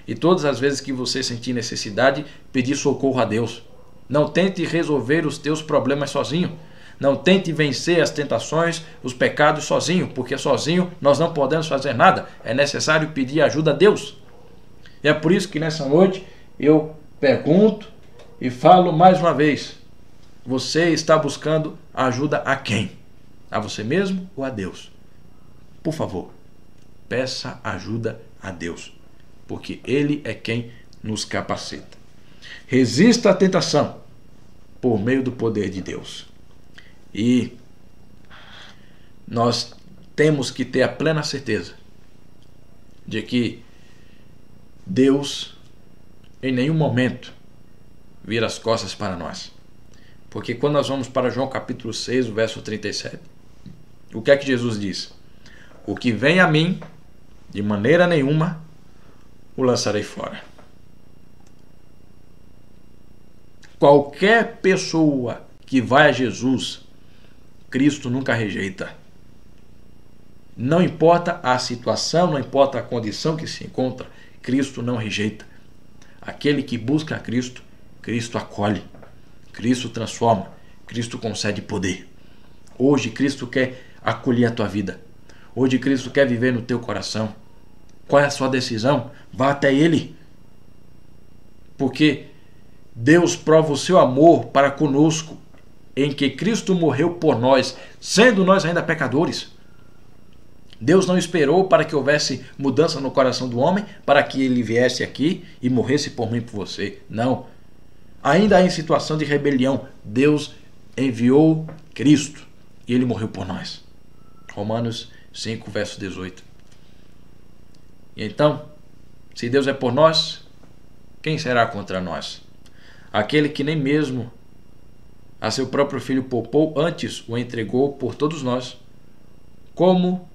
E todas as vezes que você sentir necessidade, pedir socorro a Deus. Não tente resolver os teus problemas sozinho. Não tente vencer as tentações, os pecados sozinho, porque sozinho nós não podemos fazer nada. É necessário pedir ajuda a Deus. E é por isso que nessa noite eu pergunto e falo mais uma vez. Você está buscando ajuda a quem? A você mesmo ou a Deus? Por favor, peça ajuda a Deus, porque Ele é quem nos capacita. Resista à tentação por meio do poder de Deus. E nós temos que ter a plena certeza de que Deus em nenhum momento vira as costas para nós. Porque quando nós vamos para João capítulo 6, o verso 37, o que é que Jesus diz? O que vem a mim, de maneira nenhuma o lançarei fora. Qualquer pessoa que vai a Jesus, Cristo nunca rejeita. Não importa a situação, não importa a condição que se encontra, Cristo não rejeita. Aquele que busca a Cristo, Cristo acolhe, Cristo transforma, Cristo concede poder. Hoje Cristo quer acolher a tua vida. Hoje Cristo quer viver no teu coração. Qual é a sua decisão? Vá até Ele. Porque Deus prova o seu amor para conosco, em que Cristo morreu por nós, sendo nós ainda pecadores. Deus não esperou para que houvesse mudança no coração do homem, para que ele viesse aqui e morresse por mim e por você. Não. Ainda em situação de rebelião, Deus enviou Cristo e Ele morreu por nós. Romanos 5, verso 18. E então, se Deus é por nós, quem será contra nós? Aquele que nem mesmo a seu próprio Filho poupou, antes o entregou por todos nós, como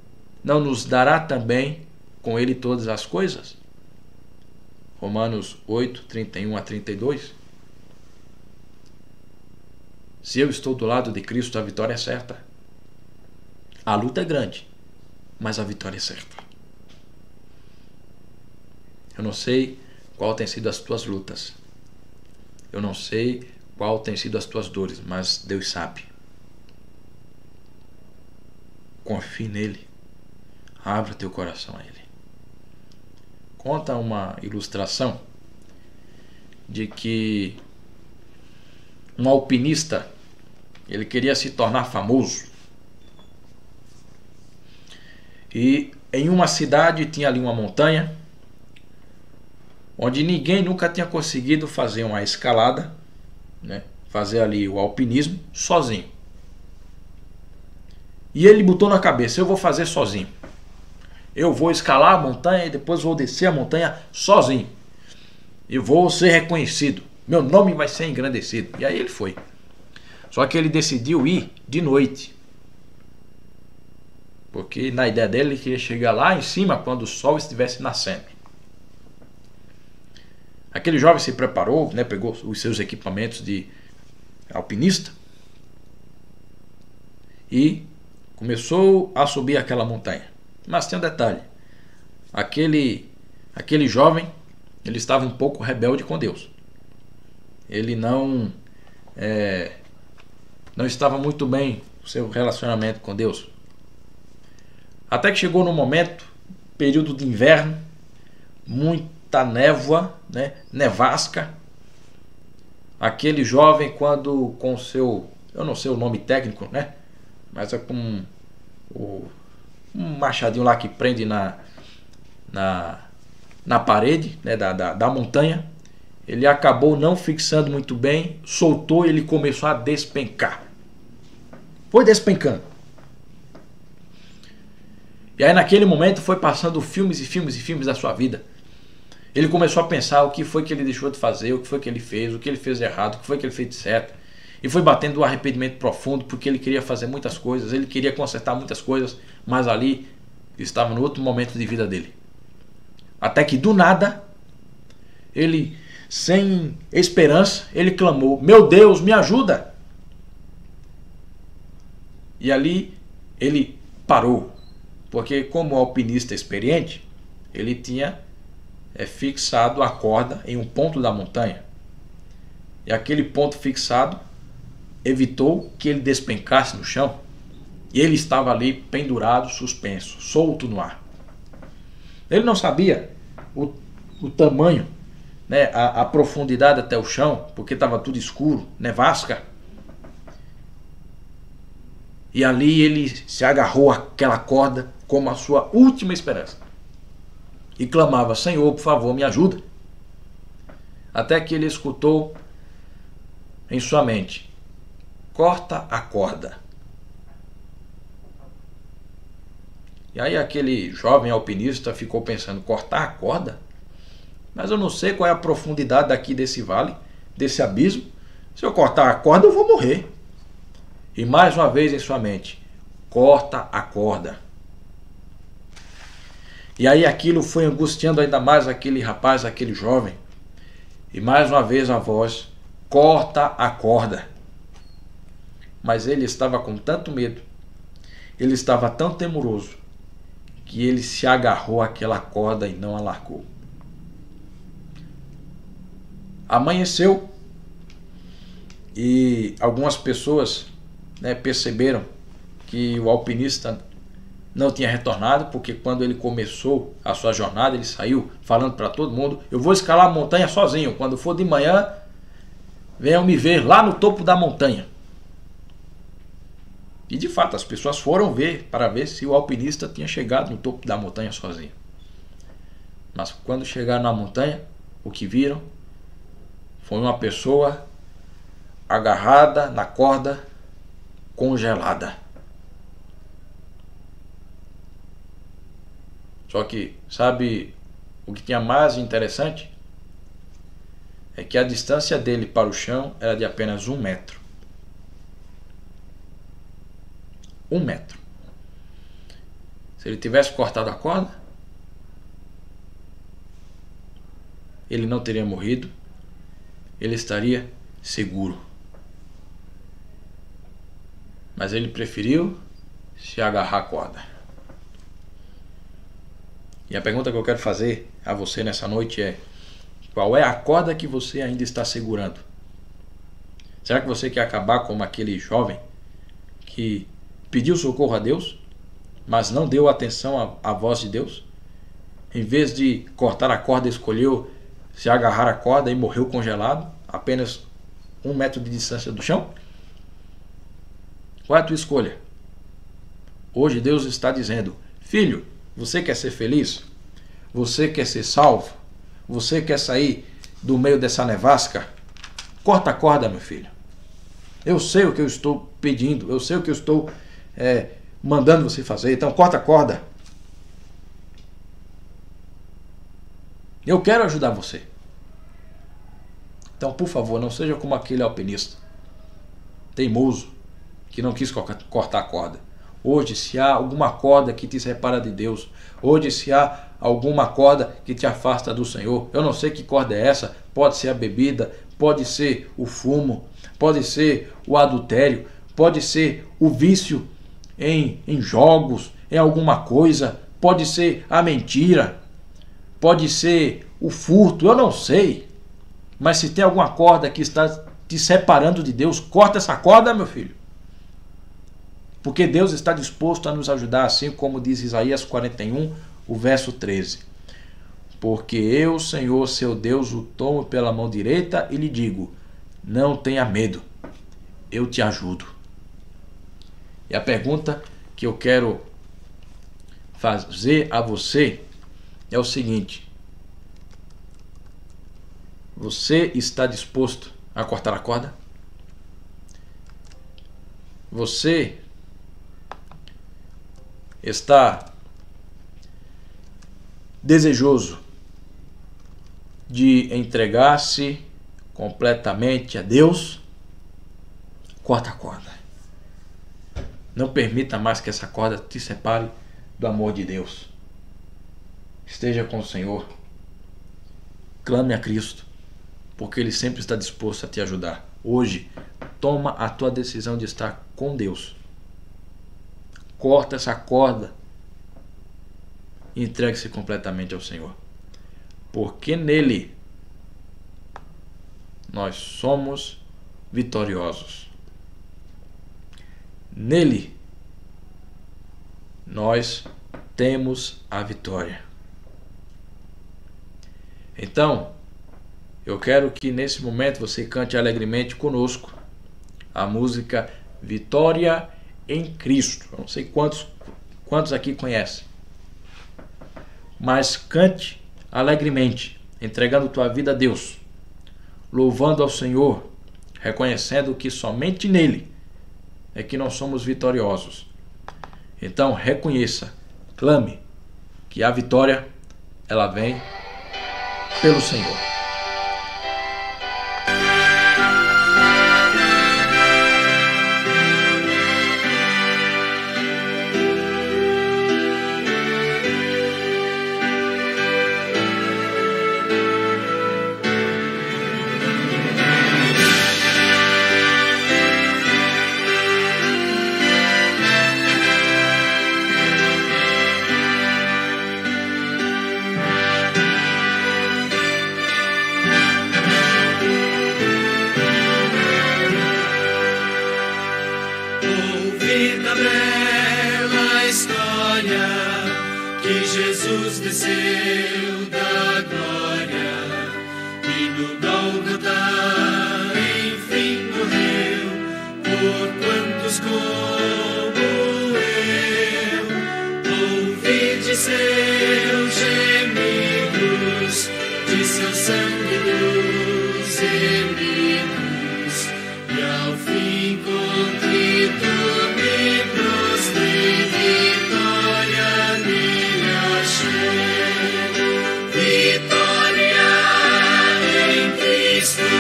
não nos dará também com Ele todas as coisas? Romanos 8, 31 a 32. Se eu estou do lado de Cristo, a vitória é certa. A luta é grande, mas a vitória é certa. Eu não sei qual tem sido as tuas lutas. Eu não sei qual tem sido as tuas dores, mas Deus sabe. Confie nele. Abra teu coração a Ele. Conta uma ilustração de que um alpinista, ele queria se tornar famoso. E em uma cidade tinha ali uma montanha, onde ninguém nunca tinha conseguido fazer uma escalada, né? Fazer ali o alpinismo sozinho. E ele botou na cabeça, eu vou fazer sozinho. Eu vou escalar a montanha e depois vou descer a montanha sozinho. E vou ser reconhecido. Meu nome vai ser engrandecido. E aí ele foi. Só que ele decidiu ir de noite. Porque na ideia dele ele queria chegar lá em cima quando o sol estivesse nascendo. Aquele jovem se preparou, né, pegou os seus equipamentos de alpinista e começou a subir aquela montanha. Mas tem um detalhe, aquele jovem, ele estava um pouco rebelde com Deus. Ele não estava muito bem no seu relacionamento com Deus. Até que chegou no momento, período de inverno, muita névoa, né, nevasca. Aquele jovem, quando com seu, eu não sei o nome técnico, né, mas é com um machadinho lá que prende na parede, né, da montanha, ele acabou não fixando muito bem, soltou e ele começou a despencar. Foi despencando. E aí naquele momento foi passando filmes e filmes e filmes da sua vida. Ele começou a pensar o que foi que ele deixou de fazer, o que foi que ele fez, o que ele fez de errado, o que foi que ele fez de certo. E foi batendo um arrependimento profundo, porque ele queria fazer muitas coisas, ele queria consertar muitas coisas, mas ali estava no outro momento de vida dele. Até que do nada, ele, sem esperança, ele clamou, meu Deus, me ajuda! E ali ele parou, porque como alpinista experiente, ele tinha fixado a corda em um ponto da montanha. E aquele ponto fixado evitou que ele despencasse no chão. E ele estava ali pendurado, suspenso, solto no ar. Ele não sabia o tamanho, né, a profundidade até o chão, porque estava tudo escuro, nevasca. E ali ele se agarrou àquela corda como a sua última esperança. E clamava: Senhor, por favor, me ajuda. Até que ele escutou em sua mente: corta a corda. E aí aquele jovem alpinista ficou pensando: cortar a corda? Mas eu não sei qual é a profundidade daqui desse vale, desse abismo. Se eu cortar a corda, eu vou morrer. E mais uma vez em sua mente: corta a corda. E aí aquilo foi angustiando ainda mais aquele rapaz, aquele jovem. E mais uma vez a voz: corta a corda. Mas ele estava com tanto medo, ele estava tão temeroso, que ele se agarrou àquela corda e não a largou. Amanheceu e algumas pessoas, perceberam que o alpinista não tinha retornado, porque quando ele começou a sua jornada, ele saiu falando para todo mundo: eu vou escalar a montanha sozinho, quando for de manhã, venham me ver lá no topo da montanha. E de fato as pessoas foram ver, para ver se o alpinista tinha chegado no topo da montanha sozinho. Mas quando chegaram na montanha, o que viram foi uma pessoa agarrada na corda, congelada. Só que, sabe o que tinha mais interessante? É que a distância dele para o chão era de apenas 1 metro. 1 metro. Se ele tivesse cortado a corda, ele não teria morrido, ele estaria seguro. Mas ele preferiu se agarrar à corda. E a pergunta que eu quero fazer a você nessa noite é: qual é a corda que você ainda está segurando? Será que você quer acabar como aquele jovem que pediu socorro a Deus, mas não deu atenção à voz de Deus? Em vez de cortar a corda, escolheu se agarrar à corda e morreu congelado, apenas 1 metro de distância do chão? Qual é a tua escolha? Hoje Deus está dizendo: filho, você quer ser feliz? Você quer ser salvo? Você quer sair do meio dessa nevasca? Corta a corda, meu filho. Eu sei o que eu estou pedindo, eu sei o que eu estou mandando você fazer, então corta a corda. Eu quero ajudar você. Então, por favor, não seja como aquele alpinista teimoso que não quis cortar a corda. Hoje, se há alguma corda que te separa de Deus, hoje, se há alguma corda que te afasta do Senhor, eu não sei que corda é essa, pode ser a bebida, pode ser o fumo, pode ser o adultério, pode ser o vício em jogos, em alguma coisa, pode ser a mentira, pode ser o furto, eu não sei. Mas se tem alguma corda que está te separando de Deus, corta essa corda, meu filho. Porque Deus está disposto a nos ajudar, assim como diz Isaías 41, o verso 13. Porque eu, Senhor, seu Deus, o tomo pela mão direita e lhe digo: não tenha medo, eu te ajudo. E a pergunta que eu quero fazer a você é o seguinte: você está disposto a cortar a corda? Você está desejoso de entregar-se completamente a Deus? Corta a corda. Não permita mais que essa corda te separe do amor de Deus. Esteja com o Senhor. Clame a Cristo, porque Ele sempre está disposto a te ajudar. Hoje, toma a tua decisão de estar com Deus. Corta essa corda e entregue-se completamente ao Senhor. Porque nele nós somos vitoriosos. Nele nós temos a vitória. Então, eu quero que nesse momento você cante alegremente conosco a música Vitória em Cristo. Eu não sei quantos aqui conhecem. Mas cante alegremente, entregando tua vida a Deus, louvando ao Senhor, reconhecendo que somente nele é que nós somos vitoriosos. Então reconheça, clame que a vitória ela vem pelo Senhor. Jesus desceu da glória e no Gólgota enfim morreu por quantos como eu. Ouvi seus gemidos, de seu sangue dos inimigos, e ao fim contrito me prostrei, vitória minha achei. Vitória em Cristo,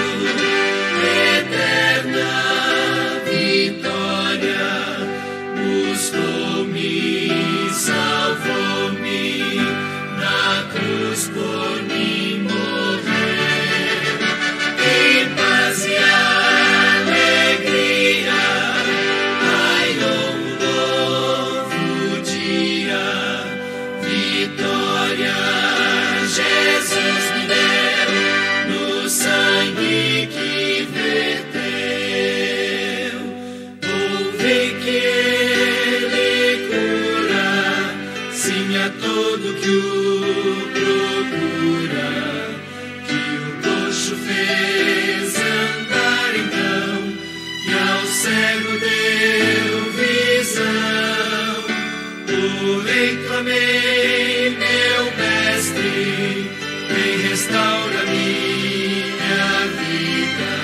eterna vitória, buscou-me, salvou-me, na cruz por mim morreu. E paz e alegria, ai, um novo dia, vitória Jesus me deu no sangue que verteu. Ouvi que ele cura, sim, a todo que o procura, que o coxo fez andar então, e ao cego deu visão. Orei, clamei, meu mestre, vem restaura minha vida.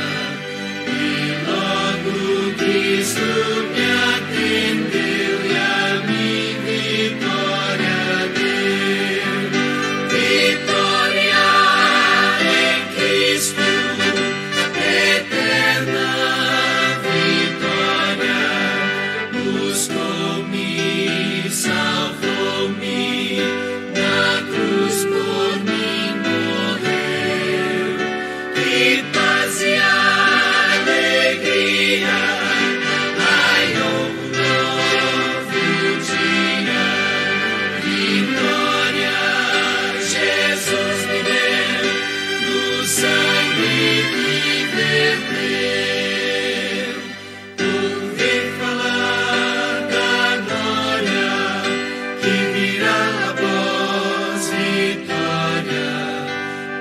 E logo Cristo me atendeu e a mim vitória deu. Vitória em Cristo, eterna vitória, buscou-me, salvou-me, na cruz por mim morreu. E paz e alegria, ai, um novo dia, vitória Jesus me deu no sangue que verteu. Ouvi falar da glória que virá após vitória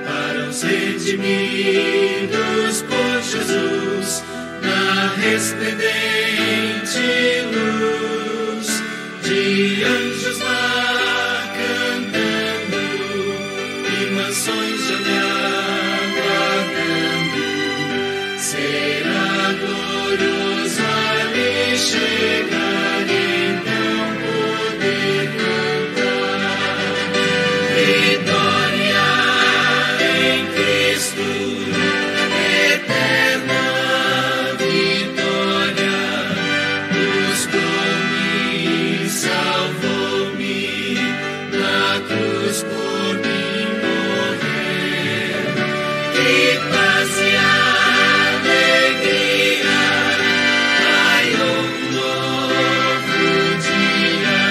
para os redimidos por Jesus na resplendente luz de anjos lá cantando e mansões já me aguardando. Será glorioso ali chegar e então poder cantar. Vitória em Cristo, eterna vitória, buscou-me, salvou-me, na cruz por mim morreu. E paz e alegria, ai, um novo dia,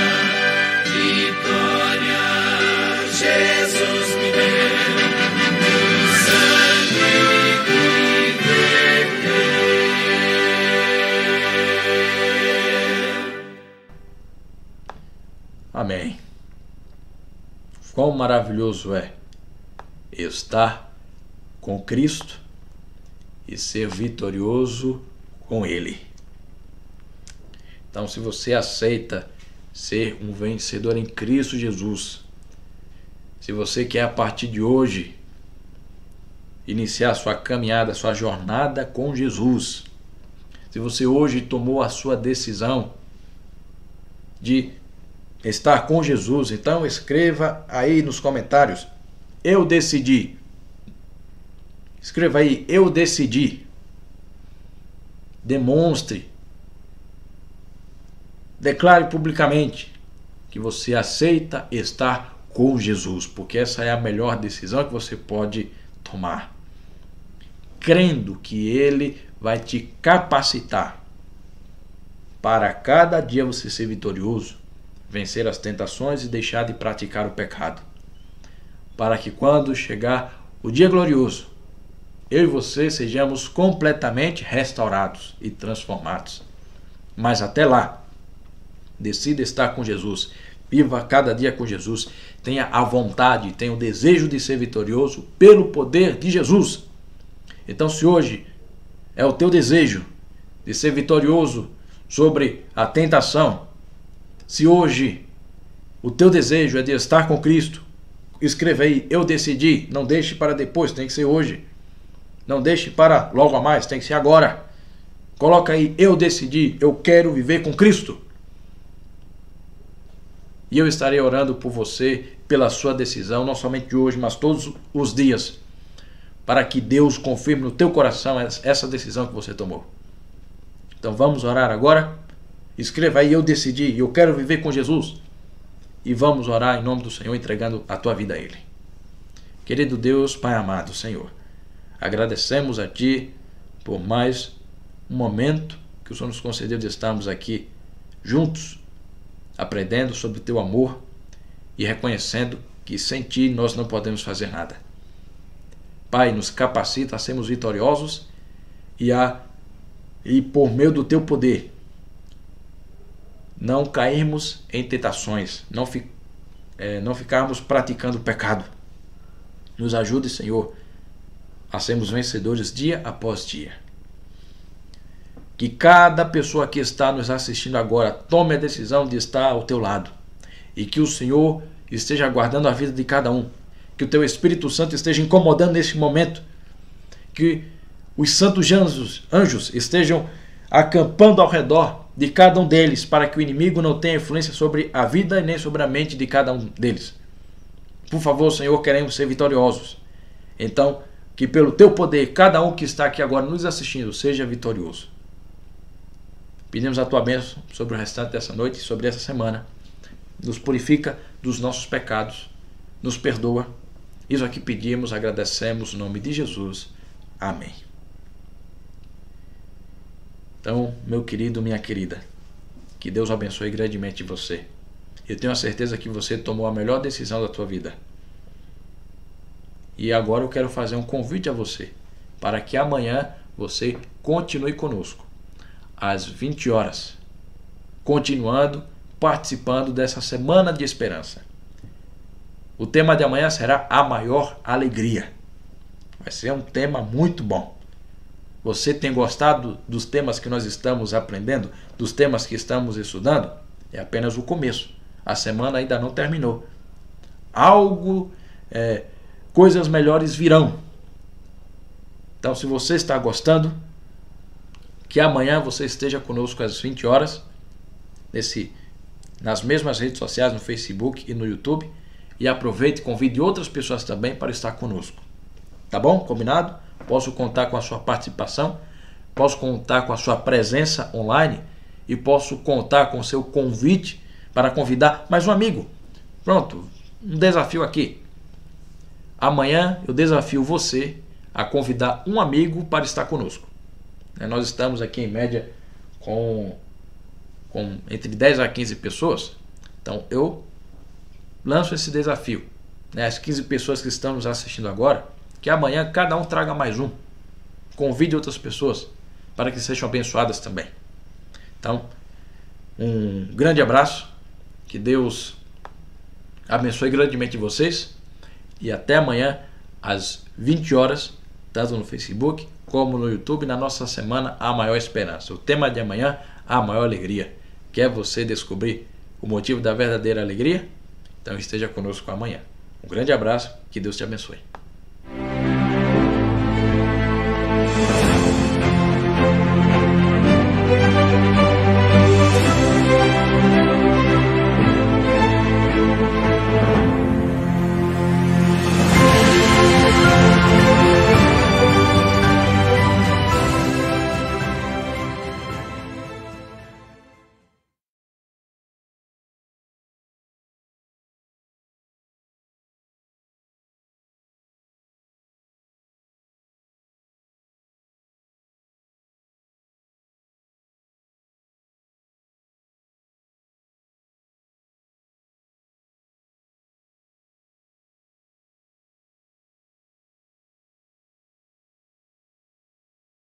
vitória Jesus me deu no sangue que verteu. Amém. Quão maravilhoso é estar com Cristo e ser vitorioso com Ele. Então, se você aceita ser um vencedor em Cristo Jesus, se você quer a partir de hoje iniciar a sua caminhada, a sua jornada com Jesus, se você hoje tomou a sua decisão de estar com Jesus, então escreva aí nos comentários: eu decidi. Escreva aí: eu decidi. Demonstre, declare publicamente que você aceita estar com Jesus, porque essa é a melhor decisão que você pode tomar, crendo que Ele vai te capacitar para cada dia você ser vitorioso, vencer as tentações e deixar de praticar o pecado, para que quando chegar o dia glorioso, eu e você sejamos completamente restaurados e transformados. Mas até lá, decida estar com Jesus, viva cada dia com Jesus, tenha a vontade, tenha o desejo de ser vitorioso pelo poder de Jesus. Então, se hoje é o teu desejo de ser vitorioso sobre a tentação, se hoje o teu desejo é de estar com Cristo, escreva aí: eu decidi. Não deixe para depois, tem que ser hoje. Não deixe para logo a mais, tem que ser agora. Coloca aí: eu decidi, eu quero viver com Cristo. E eu estarei orando por você, pela sua decisão, não somente hoje, mas todos os dias, para que Deus confirme no teu coração essa decisão que você tomou. Então vamos orar agora? Escreva aí: eu decidi, eu quero viver com Jesus. E vamos orar em nome do Senhor, entregando a tua vida a Ele. Querido Deus, Pai amado, Senhor, agradecemos a Ti por mais um momento que o Senhor nos concedeu de estarmos aqui juntos, aprendendo sobre o Teu amor e reconhecendo que sem Ti nós não podemos fazer nada. Pai, nos capacita a sermos vitoriosos e por meio do Teu poder não cairmos em tentações, não ficarmos praticando pecado. Nos ajude, Senhor, a sermos vencedores dia após dia. Que cada pessoa que está nos assistindo agora tome a decisão de estar ao teu lado. E que o Senhor esteja guardando a vida de cada um. Que o teu Espírito Santo esteja incomodando neste momento. Que os santos anjos estejam acampando ao redor de cada um deles, para que o inimigo não tenha influência sobre a vida e nem sobre a mente de cada um deles. Por favor, Senhor, queremos ser vitoriosos. Então, que pelo teu poder, cada um que está aqui agora nos assistindo seja vitorioso. Pedimos a tua bênção sobre o restante dessa noite e sobre essa semana. Nos purifica dos nossos pecados, nos perdoa. Isso aqui pedimos, agradecemos no nome de Jesus. Amém. Então, meu querido, minha querida, que Deus abençoe grandemente você. Eu tenho a certeza que você tomou a melhor decisão da tua vida. E agora eu quero fazer um convite a você, para que amanhã você continue conosco, às 20 horas, continuando, participando dessa semana de esperança. O tema de amanhã será a maior alegria. Vai ser um tema muito bom. Você tem gostado dos temas que nós estamos aprendendo, dos temas que estamos estudando? É apenas o começo. A semana ainda não terminou. Coisas melhores virão. Então, se você está gostando, que amanhã você esteja conosco às 20 horas, nas mesmas redes sociais, no Facebook e no YouTube. E aproveite e convide outras pessoas também para estar conosco. Tá bom? Combinado? Posso contar com a sua participação, posso contar com a sua presença online e posso contar com o seu convite para convidar mais um amigo. Pronto, um desafio aqui. Amanhã eu desafio você a convidar um amigo para estar conosco. Nós estamos aqui em média com entre 10 a 15 pessoas. Então eu lanço esse desafio. As 15 pessoas que estão nos assistindo agora, que amanhã cada um traga mais um. Convide outras pessoas para que sejam abençoadas também. Então, um grande abraço. Que Deus abençoe grandemente vocês. E até amanhã, às 20 horas, tanto no Facebook como no YouTube, na nossa semana A Maior Esperança. O tema de amanhã, a maior alegria. Quer você descobrir o motivo da verdadeira alegria? Então esteja conosco amanhã. Um grande abraço, que Deus te abençoe.